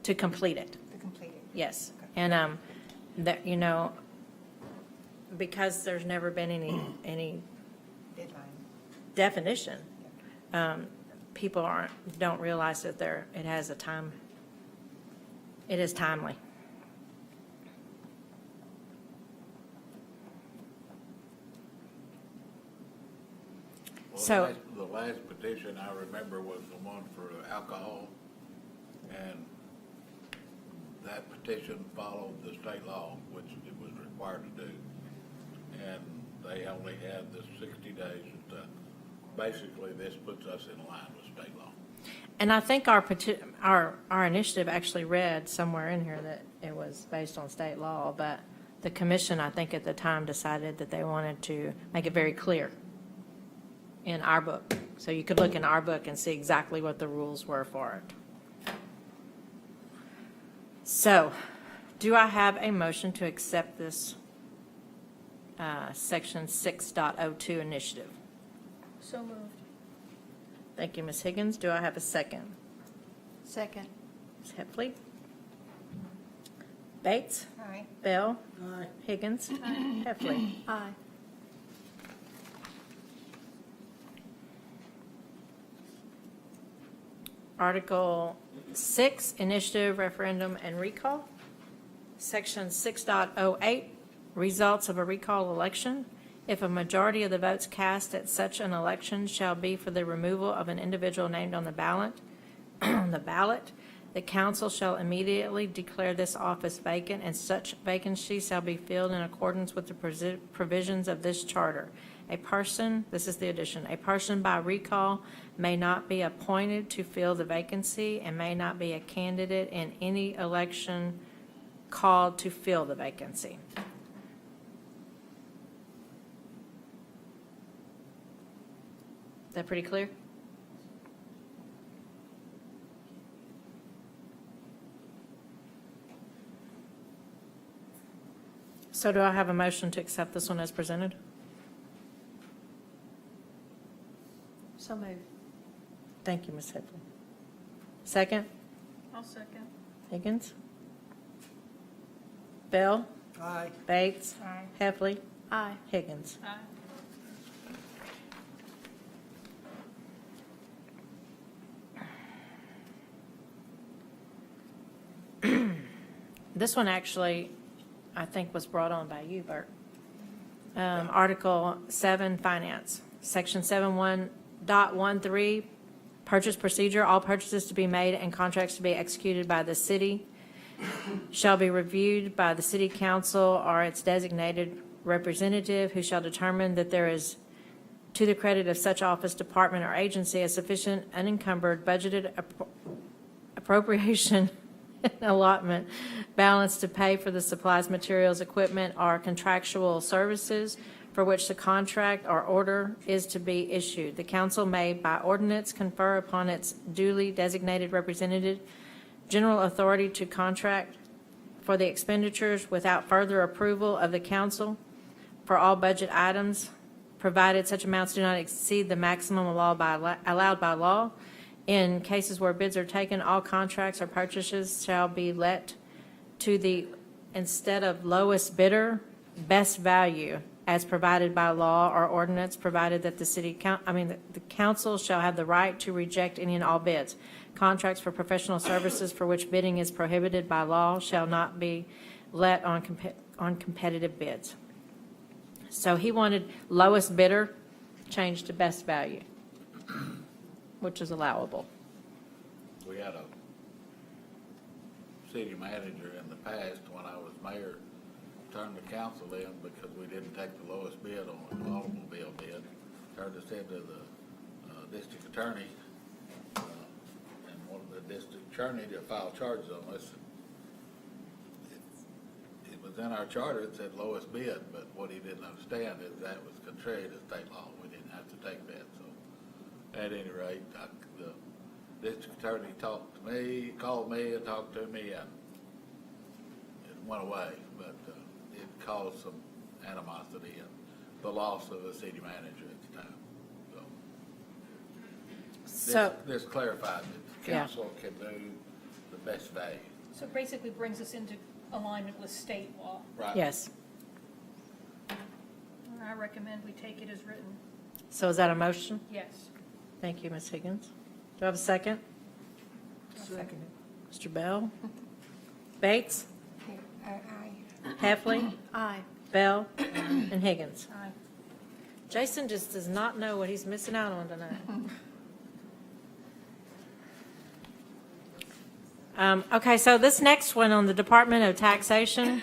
to complete it. To complete it? Yes. Okay. And that, you know, because there's never been any Deadline. definition, people don't realize that it has a time. It is timely. Well, So- the last petition I remember was the one for alcohol, and that petition followed the state law, which it was required to do. And they only had the 60 days to, basically, this puts us in line with state law. And I think our initiative actually read somewhere in here that it was based on state law, but the commission, I think at the time, decided that they wanted to make it very clear in our book. So you could look in our book and see exactly what the rules were for it. So, do I have a motion to accept this Section 6.02 initiative? So moved. Thank you, Ms. Higgins. Do I have a second? Second. Ms. Heffley? Bates? Aye. Bell? Aye. Higgins? Heffley? Aye. Article 6, Initiative, Referendum, and Recall. Section 6.08, Results of a Recall Election. If a majority of the votes cast at such an election shall be for the removal of an individual named on the ballot, the council shall immediately declare this office vacant, and such vacancy shall be filled in accordance with the provisions of this charter. A person, this is the addition, a person by recall may not be appointed to fill the vacancy and may not be a candidate in any election called to fill the vacancy. Is that pretty clear? So do I have a motion to accept this one as presented? So moved. Thank you, Ms. Heffley. Second? I'll second. Higgins? Bell? Aye. Bates? Aye. Heffley? Aye. Higgins? Aye. This one actually, I think, was brought on by you, Bert. Article 7, Finance, Section 7.1.13, Purchase Procedure. All purchases to be made and contracts to be executed by the city shall be reviewed by the city council or its designated representative, who shall determine that there is, to the credit of such office, department, or agency, a sufficient unencumbered budgeted appropriation and allotment balance to pay for the supplies, materials, equipment, or contractual services for which the contract or order is to be issued. The council may, by ordinance, confer upon its duly designated representative general authority to contract for the expenditures without further approval of the council for all budget items, provided such amounts do not exceed the maximum allowed by law. In cases where bids are taken, all contracts or purchases shall be let to the, instead of lowest bidder, best value as provided by law or ordinance, provided that the council shall have the right to reject any and all bids. Contracts for professional services for which bidding is prohibited by law shall not be let on competitive bids. So he wanted lowest bidder changed to best value, which is allowable. We had a city manager in the past, when I was mayor, turned the council in because we didn't take the lowest bid on an automobile bid. Turned us into the district attorney, and wanted the district attorney to file charges on us. It was in our charter, it said lowest bid, but what he didn't understand is that was contrary to state law. We didn't have to take that, so at any rate, the district attorney talked to me, called me and talked to me, and it went away, but it caused some animosity and the loss of a city manager at the time. So, This clarified that the Yeah. council can do the best value. So it basically brings us into alignment with state law. Right. yes. I recommend we take it as written. So is that a motion? Yes. Thank you, Ms. Higgins. Do I have a second? Second. Mr. Bell? Bates? Aye. Heffley? Aye. Bell? And Higgins? Aye. Jason just does not know what he's missing out on tonight. Okay, so this next one on the Department of Taxation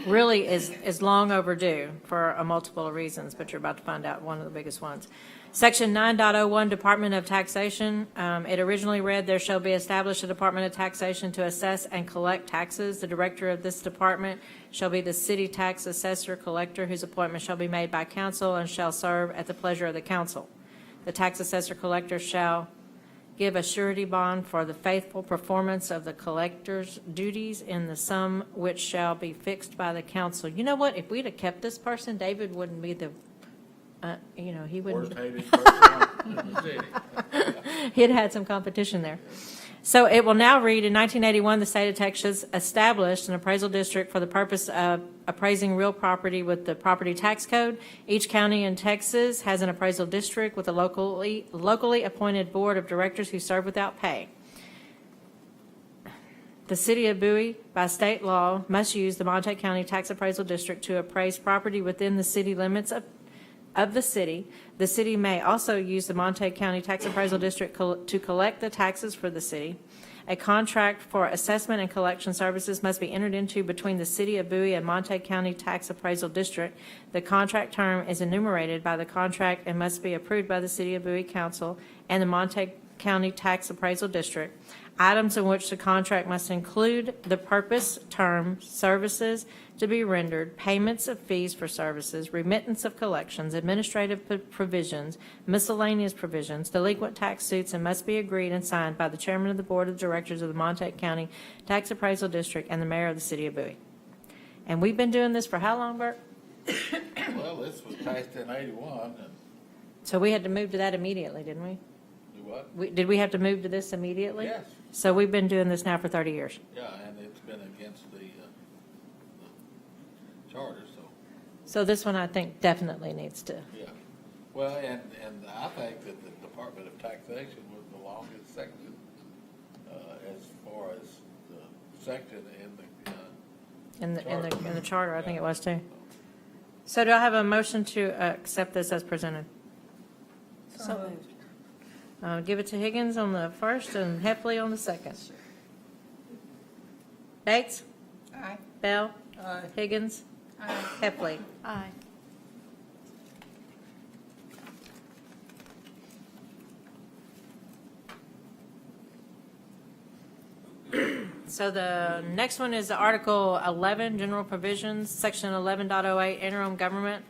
really is long overdue for a multiple of reasons, but you're about to find out one of the biggest ones. Section 9.01, Department of Taxation. It originally read, there shall be established a Department of Taxation to assess and collect taxes. The director of this department shall be the city tax assessor collector, whose appointment shall be made by council and shall serve at the pleasure of the council. The tax assessor collector shall give a surety bond for the faithful performance of the collector's duties in the sum which shall be fixed by the council. You know what? If we'd have kept this person, David wouldn't be the, he Worst wouldn't. hated person in the city. He'd had some competition there. So it will now read, in 1981, the state of Texas established an appraisal district for the purpose of appraising real property with the property tax code. Each county in Texas has an appraisal district with a locally appointed board of directors who serve without pay. The City of Bowie, by state law, must use the Montague County Tax Appraisal District to appraise property within the city limits of the city. The city may also use the Montague County Tax Appraisal District to collect the taxes for the city. A contract for assessment and collection services must be entered into between the City of Bowie and Montague County Tax Appraisal District. The contract term is enumerated by the contract and must be approved by the City of Bowie Council and the Montague County Tax Appraisal District. Items in which the contract must include the purpose, term, services to be rendered, payments of fees for services, remittance of collections, administrative provisions, miscellaneous provisions, delinquent tax suits, and must be agreed and signed by the chairman of the board of directors of the Montague County Tax Appraisal District and the mayor of the City of Bowie. And we've been doing this for how long, Bert? Well, this was passed in 81, and So we had to move to that immediately, didn't we? do what? Did we have to move to this immediately? Yes. So we've been doing this now for 30 years. Yeah, and it's been against the charter, so, So this one, I think, definitely needs to. yeah. Well, and I think that the Department of Taxation was the longest section, as far as the section in in the charter, I think it was too. So do I have a motion to accept this as presented? So moved. Give it to Higgins on the first and Heffley on the second. Bates? Aye. Bell? Aye. Higgins? Heffley? Aye. So the next one is Article 11, General Provisions, Section 11.08, Interim Government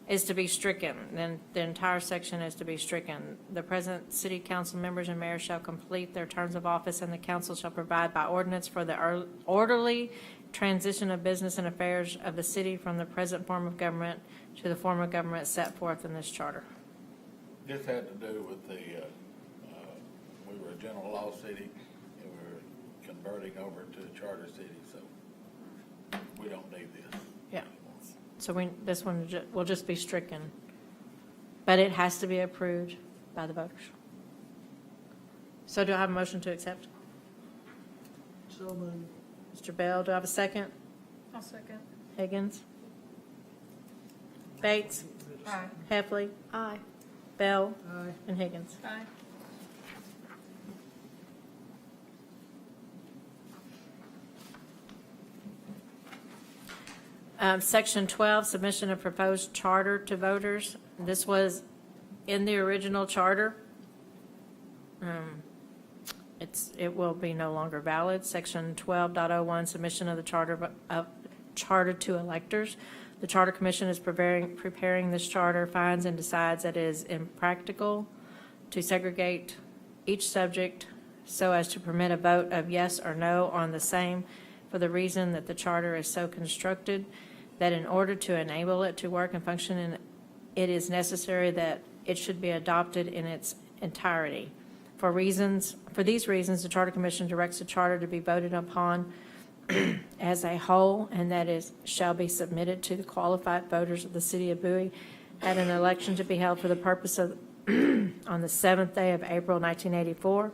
is to be stricken. Then the entire section is to be stricken. The present city council members and mayors shall complete their terms of office, and the council shall provide by ordinance for the orderly transition of business and affairs of the city from the present form of government to the form of government set forth in this charter. This had to do with the, we were a general law city, and we were converting over to a charter city, so we don't need this. Yeah. So this one will just be stricken, but it has to be approved by the voters. So do I have a motion to accept? So moved. Mr. Bell, do I have a second? I'll second. Higgins? Bates? Aye. Heffley? Aye. Bell? Aye. And Higgins? Aye. Section 12, submission of proposed charter to voters. This was in the original charter. It will be no longer valid. Section 12.01, submission of the charter to electors. The Charter Commission is preparing this charter, finds and decides that it is impractical to segregate each subject so as to permit a vote of yes or no on the same, for the reason that the charter is so constructed that in order to enable it to work and function, it is necessary that it should be adopted in its entirety. For these reasons, the Charter Commission directs the charter to be voted upon as a whole, and that is shall be submitted to the qualified voters of the City of Bowie at an election to be held for the purpose of on the 7th day of April 1984.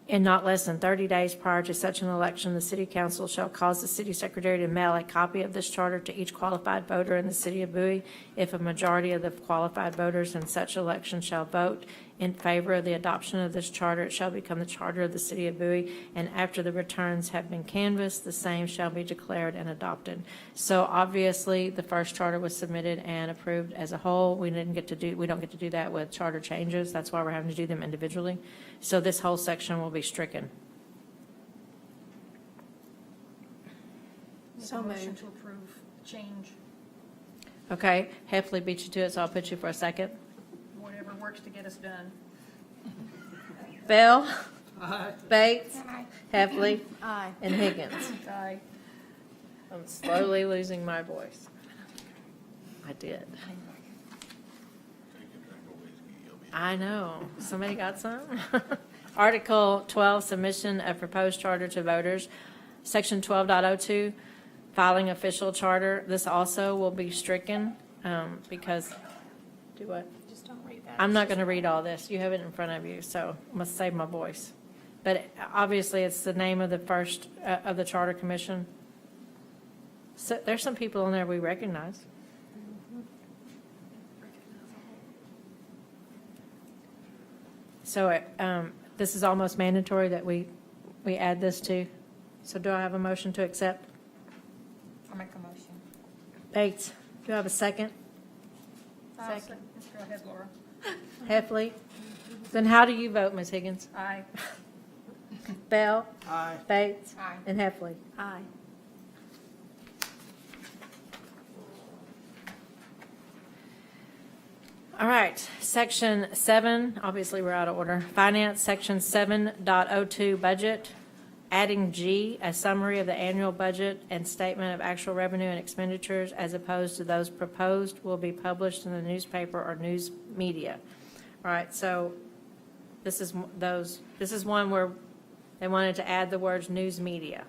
In not less than 30 days prior to such an election, the City Council shall cause the City Secretary to mail a copy of this charter to each qualified voter in the City of Bowie. If a majority of the qualified voters in such election shall vote in favor of the adoption of this charter, it shall become the charter of the City of Bowie, and after the returns have been canvassed, the same shall be declared and adopted. So obviously, the first charter was submitted and approved as a whole. We don't get to do that with charter changes. That's why we're having to do them individually. So this whole section will be stricken. So Motion moved. to approve change, Okay, Heffley beat you to it, so I'll put you for a second. whatever works to get us done. Bell? Aye. Bates? Heffley? Aye. And Higgins. Aye. I'm slowly losing my voice. I did. Take a drink of whiskey, you'll be. I know. Somebody got some? Article 12, submission of proposed charter to voters. Section 12.02, filing official charter. This also will be stricken because, do what? Just don't read that. I'm not going to read all this. You have it in front of you, so I must save my voice. But obviously, it's the name of the first, of the Charter Commission. So there's some people in there we recognize. So this is almost mandatory that we add this to. So do I have a motion to accept? I'll make a motion. Bates, do I have a second? Second. Go ahead, Laura. Heffley? Then how do you vote, Ms. Higgins? Aye. Bell? Aye. Bates? Aye. And Heffley? Aye. All right, Section 7, obviously we're out of order. Finance, Section 7.02, Budget, adding G, a summary of the annual budget and statement of actual revenue and expenditures as opposed to those proposed will be published in the newspaper or news media. All right, so this is one where they wanted to add the words news media.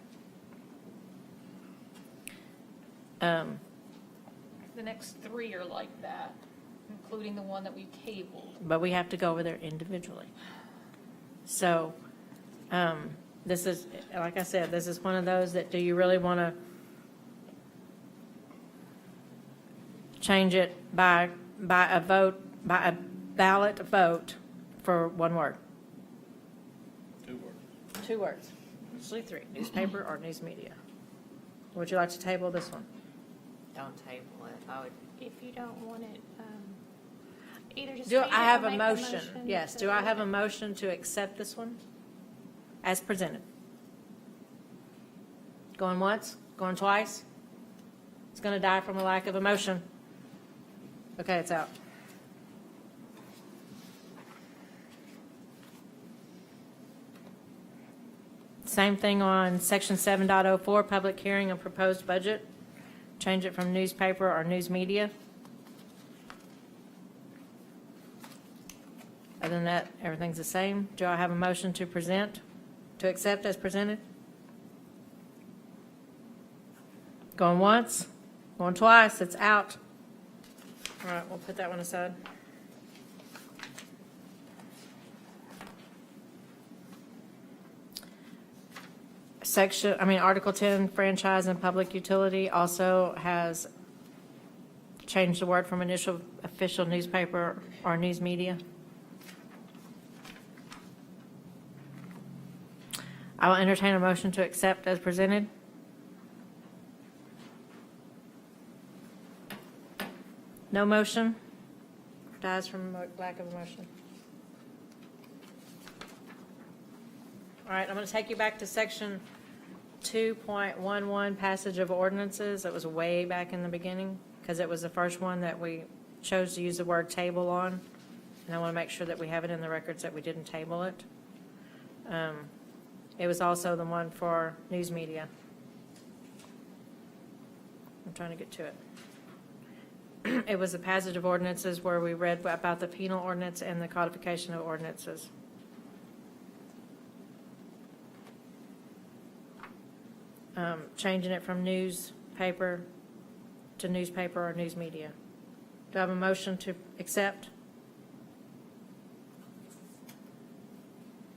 The next three are like that, including the one that we tabled. But we have to go over there individually. So, this is, like I said, this is one of those that, do you really want to change it by a vote, by a ballot vote for one word? 2 words. 2 words, usually 3, newspaper or news media. Would you like to table this one? Don't table it. I would, if you don't want it, either just. Do read it I or have a make the motion? Yes, to do I read have a it. motion to accept this one as presented? Going once, going twice? It's going to die from a lack of a motion. Okay, it's out. Same thing on section 7.04, public hearing and proposed budget. Change it from newspaper or news media. Other than that, everything's the same. Do I have a motion to present, to accept as presented? Going once, going twice, it's out. All right, we'll put that one aside. Article 10, franchise and public utility also has changed the word from initial official newspaper or news media. I will entertain a motion to accept as presented. No motion? Dies from lack of a motion. All right, I'm going to take you back to section 2.11, passage of ordinances. It was way back in the beginning because it was the first one that we chose to use the word table on. And I want to make sure that we have it in the records that we didn't table it. It was also the one for news media. I'm trying to get to it. It was a passage of ordinances where we read about the penal ordinance and the codification of ordinances. Changing it from newspaper to newspaper or news media. Do I have a motion to accept?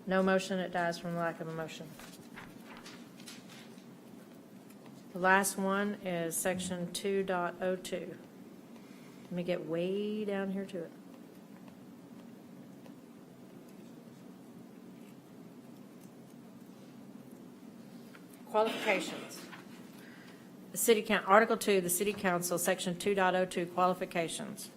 No motion, it dies from lack of a motion. The last one is section 2.02. Let me get way down here to it. Qualifications. The city count, Article 2, the City Council, Section 2.02, qualifications.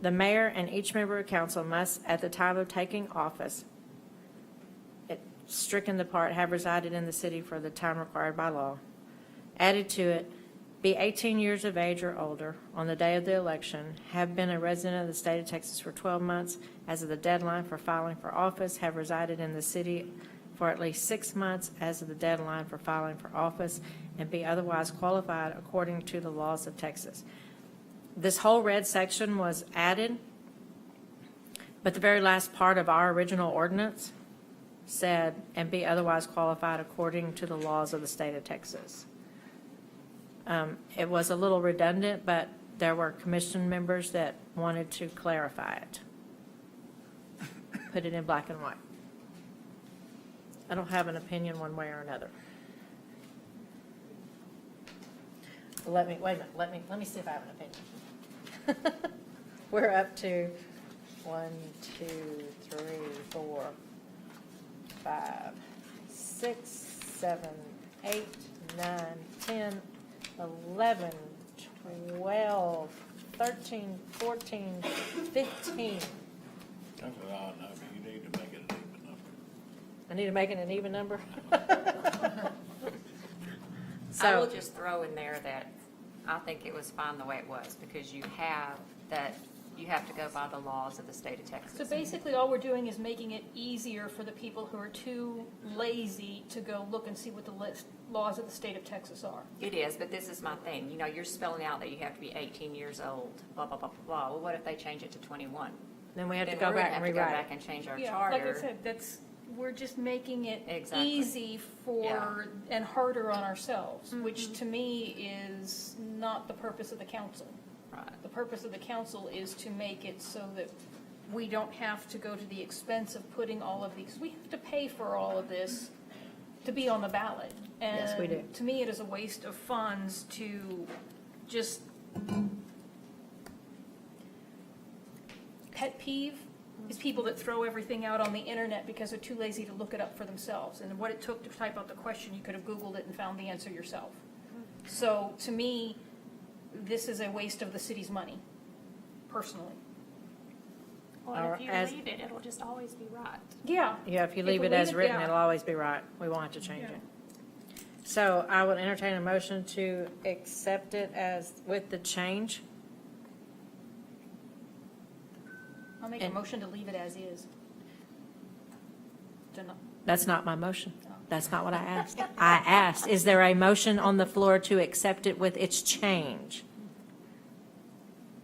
The mayor and each member of council must, at the time of taking office, stricken the part, have resided in the city for the time required by law. Added to it, be 18 years of age or older on the day of the election, have been a resident of the state of Texas for 12 months as of the deadline for filing for office, have resided in the city for at least 6 months as of the deadline for filing for office, and be otherwise qualified according to the laws of Texas. This whole red section was added, but the very last part of our original ordinance said, and be otherwise qualified according to the laws of the state of Texas. It was a little redundant, but there were commission members that wanted to clarify it. Put it in black and white. I don't have an opinion one way or another. Wait a minute, let me see if I have an opinion. We're up to 1, 2, 3, 4, 5, 6, 7, 8, 9, 10, 11, 12, 13, 14, 15. That's an odd number. You need to make it an even number. I need to make it an even number? I will just throw in there that I think it was fine the way it was, because you have that, you have to go by the laws of the state of Texas. So basically, all we're doing is making it easier for the people who are too lazy to go look and see what the laws of the state of Texas are. It is, but this is my thing. You know, you're spelling out that you have to be 18 years old, blah, blah, blah, blah, blah. Well, what if they change it to 21? Then we have to Then go we're gonna back and have to go rewrite back it. and change our Yeah, charter. like I said, we're just making it Exactly. easy for, and harder on ourselves, which to me is not the purpose of the council. Right. The purpose of the council is to make it so that we don't have to go to the expense of putting all of these, we have to pay for all of this to be on the ballot. Yes, we do. And to me, it is a waste of funds to just, pet peeve is people that throw everything out on the internet because they're too lazy to look it up for themselves. And what it took to type out the question, you could have Googled it and found the answer yourself. So to me, this is a waste of the city's money, personally. Well, if you as- leave it, it'll just always be right. Yeah. Yeah, if you If leave we it as leave it, written, yeah. it'll always be right. We won't have to change Yeah. it. So I will entertain a motion to accept it as, with the change. I'll make a And- motion to leave it as is. To not- That's not my motion. That's not what I asked. I asked, is there a motion on the floor to accept it with its change?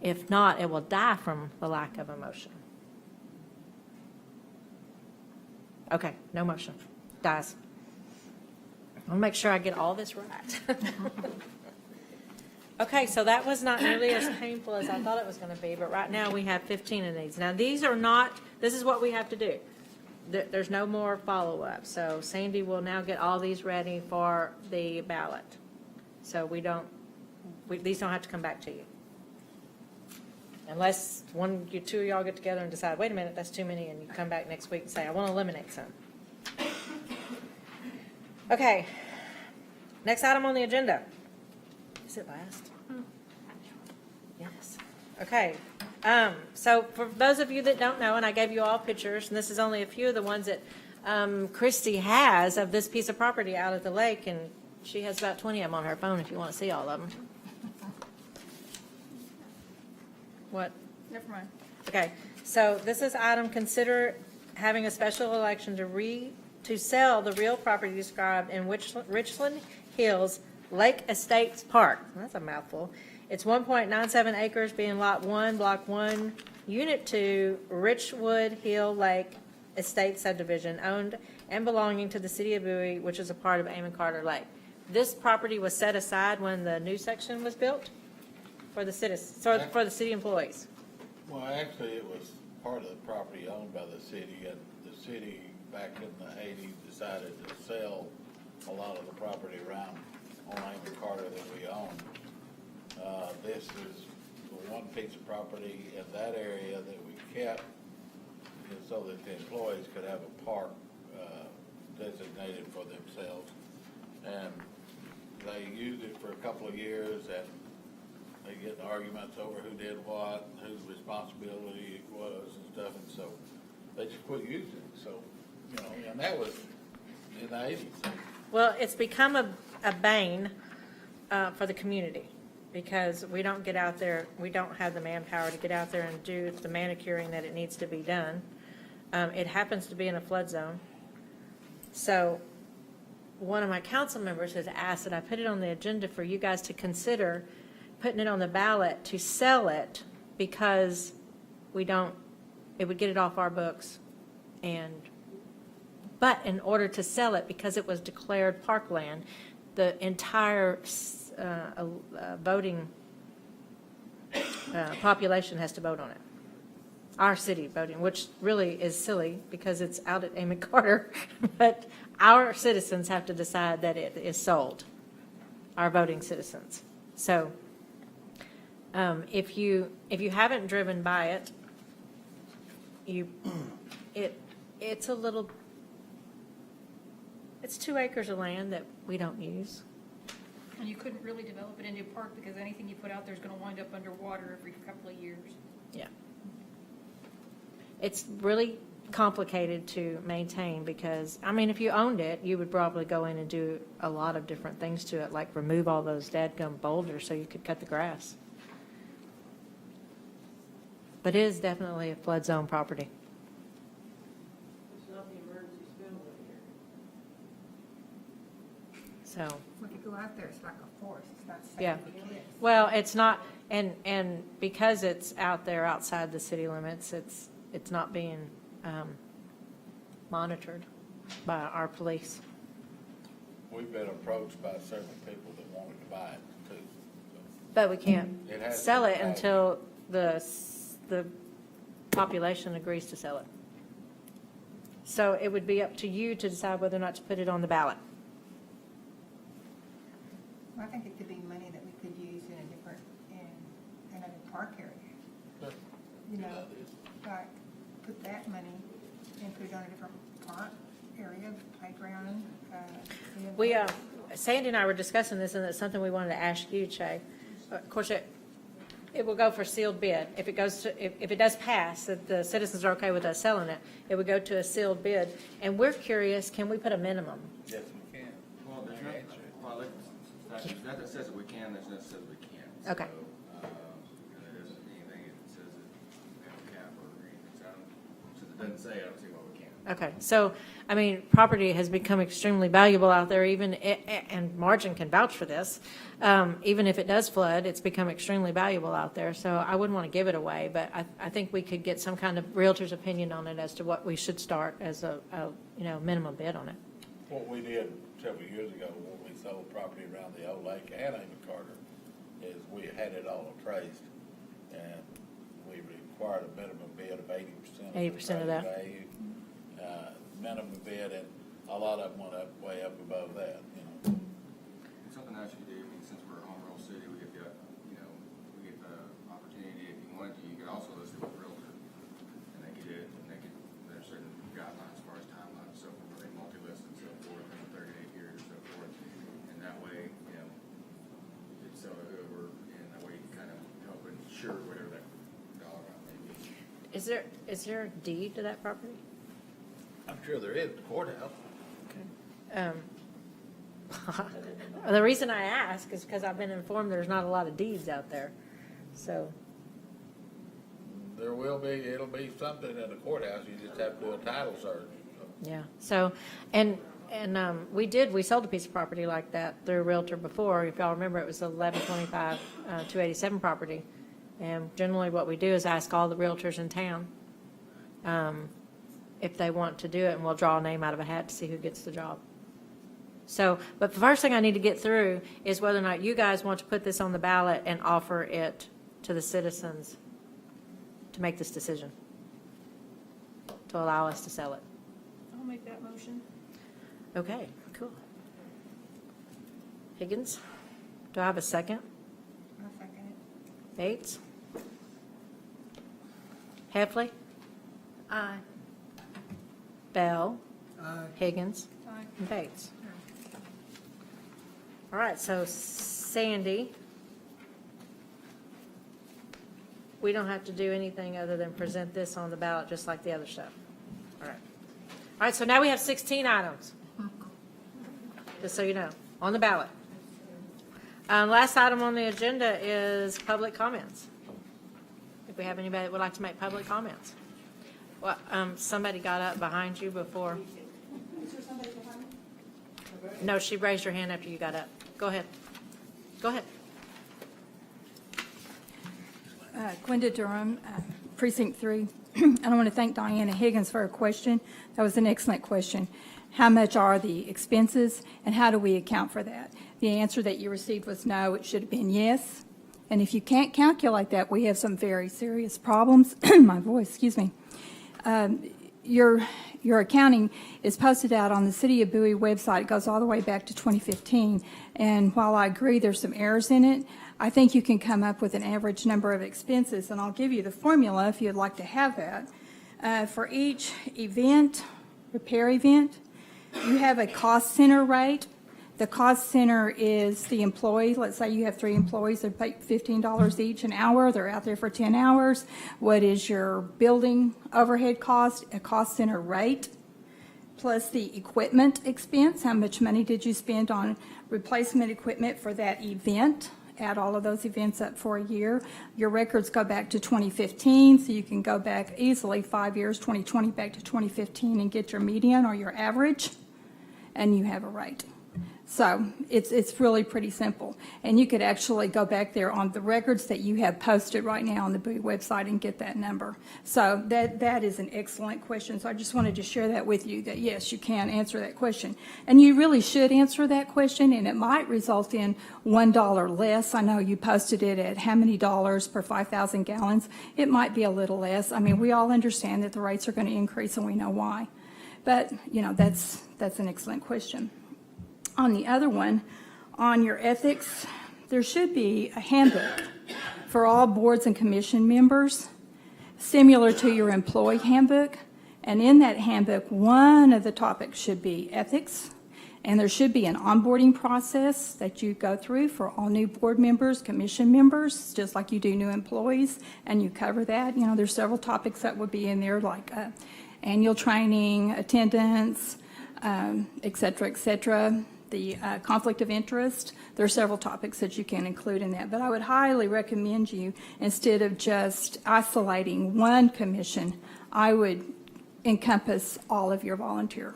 If not, it will die from the lack of a motion. Okay, no motion. Dies. I'll make sure I get all this right. Okay, so that was not nearly as painful as I thought it was going to be, but right now we have 15 of these. Now, these are not, this is what we have to do. There's no more follow-up. So Sandy will now get all these ready for the ballot. So these don't have to come back to you. Unless two of y'all get together and decide, wait a minute, that's too many, and you come back next week and say, I want to eliminate some. Okay, next item on the agenda. Is it last? Yes. Okay, so for those of you that don't know, and I gave you all pictures, and this is only a few of the ones that Christy has of this piece of property out at the lake, and she has about 20 of them on her phone if you want to see all of them. What? Never mind. Okay, so this is item, consider having a special election to sell the real property described in Richland Hills Lake Estates Park. That's a mouthful. It's 1.97 acres, being Lot 1, Block 1, Unit 2, Richwood Hill Lake Estate Subdivision, owned and belonging to the City of Bowie, which is a part of Amon Carter Lake. This property was set aside when the new section was built for the citizens, so for the city employees. Well, actually, it was part of the property owned by the city, and the city back in the 80s decided to sell a lot of the property around on Amon Carter that we own. This is the one piece of property in that area that we kept so that the employees could have a park designated for themselves. And they used it for a couple of years, and they get in arguments over who did what, and whose responsibility it was and stuff, and so they just quit using it. So, and that was in the 80s. Well, it's become a bane for the community, because we don't get out there, we don't have the manpower to get out there and do the manicuring that it needs to be done. It happens to be in a flood zone. So one of my council members has asked that I put it on the agenda for you guys to consider putting it on the ballot to sell it, because it would get it off our books. But in order to sell it, because it was declared parkland, the entire voting population has to vote on it. Our city voting, which really is silly because it's out at Amon Carter, but our citizens have to decide that it is sold, our voting citizens. So if you haven't driven by it, it's 2 acres of land that we don't use. And you couldn't really develop it into a park because anything you put out there is going to wind up underwater every couple of years. Yeah. It's really complicated to maintain because, if you owned it, you would probably go in and do a lot of different things to it, like remove all those dadgum boulders so you could cut the grass. But it is definitely a flood zone property. It's not the emergency spillway here. So, When you go out there, it's like a forest, it's not safe. yeah. It is. Well, it's not, and because it's out there outside the city limits, it's not being monitored by our police. We've been approached by several people that wanted to buy it too. So But we can't It has to sell be it valued. until the population agrees to sell it. So it would be up to you to decide whether or not to put it on the ballot. I think it could be money that we could use in a different, in another park area. You know, like, put that money and put it on a different park area, playground. We, Sandy and I were discussing this, and it's something we wanted to ask you, Che. Of course, it will go for sealed bid. If it goes to, if it does pass, that the citizens are okay with us selling it, it would go to a sealed bid. And we're curious, can we put a minimum? Yes, we can. Well, there's no, well, there's nothing that says that we can, there's nothing that says we can't. Okay. So, and there isn't anything that says that we have a cap or anything, so I don't, since it doesn't say, I don't see why we can't. Okay, so, I mean, property has become extremely valuable out there, even, and Margin can vouch for this. Even if it does flood, it's become extremely valuable out there, so I wouldn't want to give it away, but I think we could get some kind of realtor's opinion on it as to what we should start as a minimum bid on it. What we did several years ago when we sold property around the old lake and Amy Carter is we had it all traced, and we required a minimum bid of 80% 80% of that. value. Minimum bid, and a lot of them went up, way up above that, you know. Something else you do, I mean, since we're a home rule city, we have got, you know, we get the opportunity, if you wanted to, you could also list it with a realtor. And they could do it, and there's certain guidelines as far as timelines, so forth, they multi-list and so forth, in a 30-day period or so forth. And that way, you know, you could sell it over, and that way you can kind of help ensure whatever that dollar amount may be. Is there a deed to that property? I'm sure there is, the courthouse. The reason I ask is because I've been informed there's not a lot of deeds out there, so. There will be, it'll be something in the courthouse, you just have to do a title search. Yeah, so, and we sold a piece of property like that through a realtor before. If y'all remember, it was 1125 287 property. And generally what we do is ask all the realtors in town if they want to do it, and we'll draw a name out of a hat to see who gets the job. So, but the first thing I need to get through is whether or not you guys want to put this on the ballot and offer it to the citizens to make this decision, to allow us to sell it. I'll make that motion. Okay, cool. Higgins, do I have a second? I'll second it. Bates? Heffley? Aye. Bell? Higgins? Aye. And Bates. All right, so Sandy, we don't have to do anything other than present this on the ballot just like the other stuff. All right. All right, so now we have 16 items. Just so you know, on the ballot. Last item on the agenda is public comments. If we have anybody that would like to make public comments. Well, somebody got up behind you before. Is there somebody behind me? No, she raised her hand after you got up. Go ahead. Go ahead. Gwenda Durham, Precinct 3. And I want to thank Diana Higgins for her question. That was an excellent question. How much are the expenses, and how do we account for that? The answer that you received was no. It should have been yes. And if you can't calculate that, we have some very serious problems. My voice, excuse me. Your accounting is posted out on the City of Bowie website. It goes all the way back to 2015. And while I agree there's some errors in it, I think you can come up with an average number of expenses. And I'll give you the formula if you'd like to have that. For each event, repair event, you have a cost center rate. The cost center is the employee. Let's say you have 3 employees that pay $15 each an hour. They're out there for 10 hours. What is your building overhead cost? A cost center rate plus the equipment expense. How much money did you spend on replacement equipment for that event? Add all of those events up for a year. Your records go back to 2015, so you can go back easily 5 years, 2020 back to 2015, and get your median or your average, and you have a rate. So it's really pretty simple. And you could actually go back there on the records that you have posted right now on the Bowie website and get that number. So that is an excellent question. So I just wanted to share that with you, that yes, you can answer that question. And you really should answer that question, and it might result in $1 less. I know you posted it at how many dollars per 5,000 gallons. It might be a little less. I mean, we all understand that the rates are going to increase, and we know why. But, you know, that's an excellent question. On the other one, on your ethics, there should be a handbook for all boards and commission members, similar to your employee handbook. And in that handbook, one of the topics should be ethics. And there should be an onboarding process that you go through for all new board members, commission members, just like you do new employees, and you cover that. You know, there's several topics that would be in there, like annual training, attendance, et cetera, the conflict of interest. There are several topics that you can include in that. But I would highly recommend you, instead of just isolating one commission, I would encompass all of your volunteer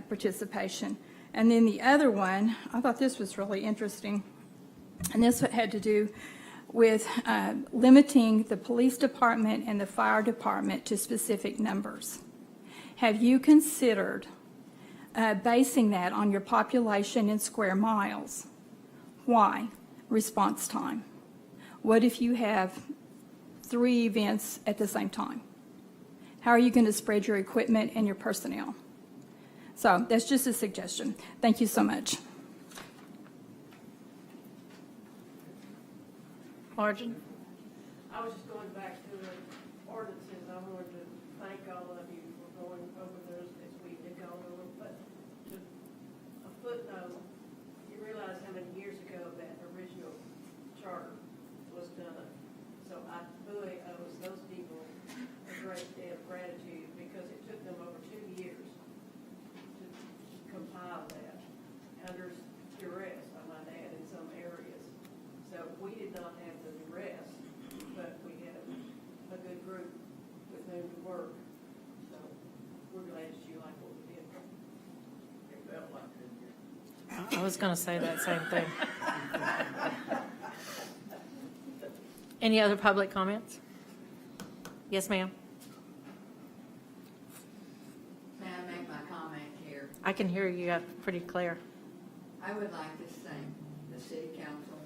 participation. And then the other one, I thought this was really interesting, and this had to do with limiting the police department and the fire department to specific numbers. Have you considered basing that on your population in square miles? Why? Response time. What if you have 3 events at the same time? How are you going to spread your equipment and your personnel? So that's just a suggestion. Thank you so much. Margin? I was just going back to the ordinances. I wanted to thank all of you for going over those as we did go over. But to a footnote, you realize how many years ago that original charter was done. So I really owes those people a great deal of gratitude, because it took them over 2 years to compile that under duress, I might add, in some areas. So we did not have the duress, but we had a good group with whom to work. So we're glad that you like what we did. It felt like 10 years. I was going to say that same thing. Any other public comments? Yes, ma'am. May I make my comment here? I can hear you pretty clear. I would like to thank the city council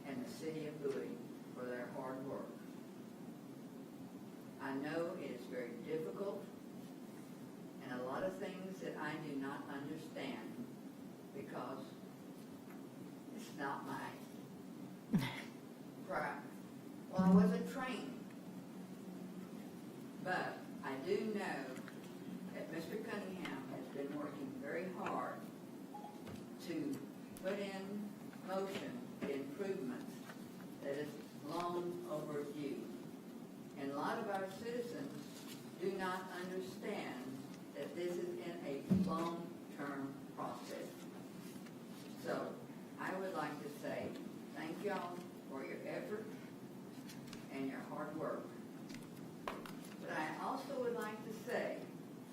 and the city of Bowie for their hard work. I know it is very difficult, and a lot of things that I do not understand, because it's not my prior. Well, I wasn't trained. But I do know that Mr. Cunningham has been working very hard to put in motion the improvements that is long overdue. And a lot of our citizens do not understand that this is in a long-term process. So I would like to say thank y'all for your effort and your hard work. But I also would like to say,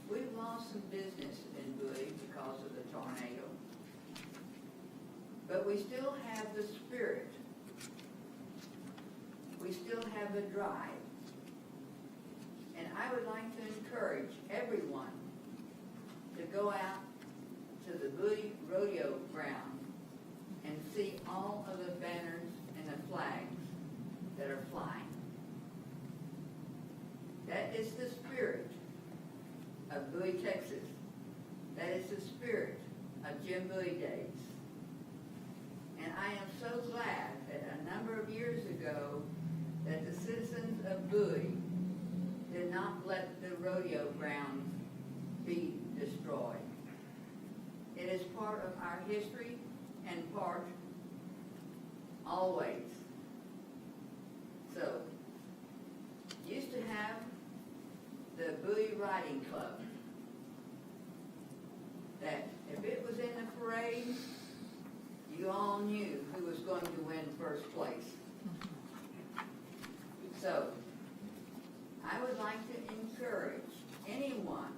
we've lost some business in Bowie because of the tornado. But we still have the spirit. We still have the drive. And I would like to encourage everyone to go out to the Bowie Rodeo Ground and see all of the banners and the flags that are flying. That is the spirit of Bowie, Texas. That is the spirit of Jim Bowie days. And I am so glad that a number of years ago that the citizens of Bowie did not let the rodeo grounds be destroyed. It is part of our history and part always. So, used to have the Bowie Riding Club, that if it was in the parade, you all knew who was going to win first place. So, I would like to encourage anyone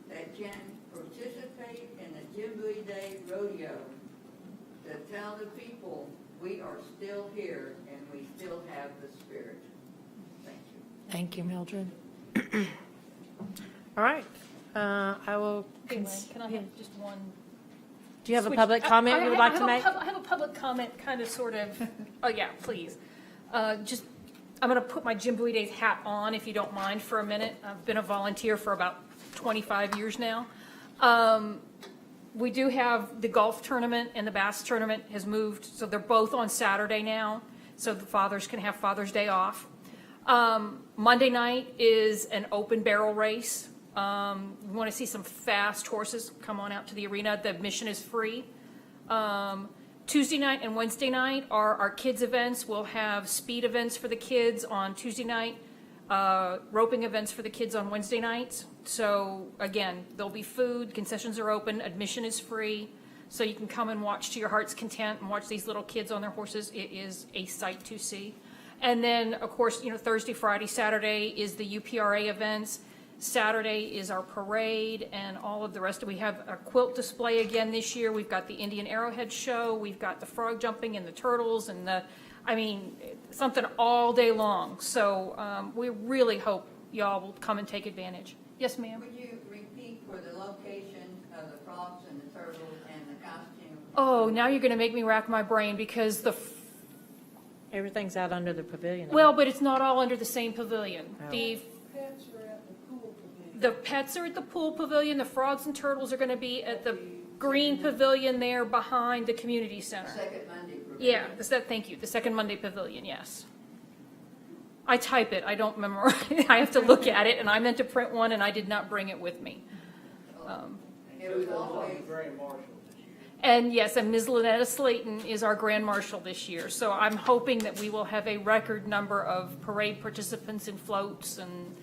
that can participate in the Jim Bowie to tell the people we are still here and we still have the spirit. Thank you. Thank you, Mildred. All right, I will. Hey, Lynn, can I have just one? Do you have a switch? public comment you would like to I make? have a public comment, kind of, sort of, oh, yeah, please. Just, I'm going to put my Jim Bowie Days hat on, if you don't mind, for a minute. I've been a volunteer for about 25 years now. We do have the golf tournament, and the bass tournament has moved, so they're both on Saturday now, so the fathers can have Father's Day off. Monday night is an open barrel race. We want to see some fast horses. Come on out to the arena. The admission is free. Tuesday night and Wednesday night are our kids' events. We'll have speed events for the kids on Tuesday night, roping events for the kids on Wednesday nights. So again, there'll be food, concessions are open, admission is free, so you can come and watch to your heart's content and watch these little kids on their horses. It is a sight to see. And then, of course, Thursday, Friday, Saturday is the UPRA events. Saturday is our parade and all of the rest. We have a quilt display again this year. We've got the Indian Arrowhead show. We've got the frog jumping and the turtles and something all day long. So we really hope y'all will come and take advantage. Yes, ma'am? Would you repeat for the location of the frogs and the turtles and the costume? Oh, now you're going to make me rack my brain because Everything's out under the pavilion. well, but it's not all under the same pavilion. Oh. The Pets are at the pool pavilion. The pets are at the pool pavilion, the frogs and turtles are gonna be at the green pavilion there behind the community center. Second Monday. Yeah, thank you, the second Monday pavilion, yes. I type it, I don't memorize, I have to look at it, and I meant to print one, and I did not bring it with me. It was always, And yes, and Ms. Lynetta Slayton is our grand marshal this year, so I'm hoping that we will have a record number of parade participants and floats and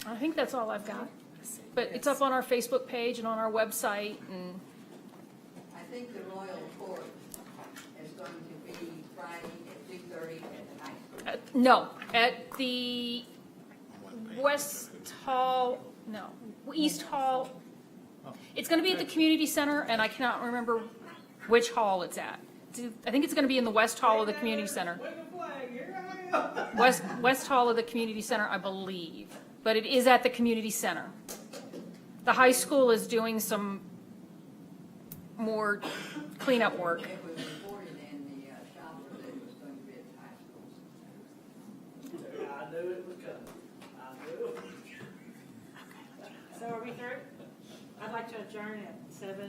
I think that's all I've got. But it's up on our Facebook page and on our website, and I think the Royal Court is going to be Friday at 2:30 at the high school. no, at the West Hall, no, East Hall. It's gonna be at the community center, and I cannot remember which hall it's at. I think it's gonna be in the West Hall of the community center. West Hall of the community center, I believe, but it is at the community center. The high school is doing some more cleanup work. It was reported in the shopper that it was going to be at the high school. I knew it was coming. I knew it. So are we through? I'd like to adjourn at 7:16.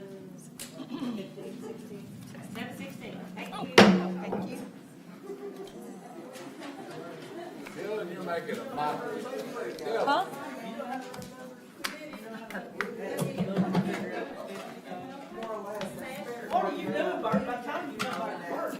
7:16. Thank you. Thank you. Dylan, you're making a mockery. Huh?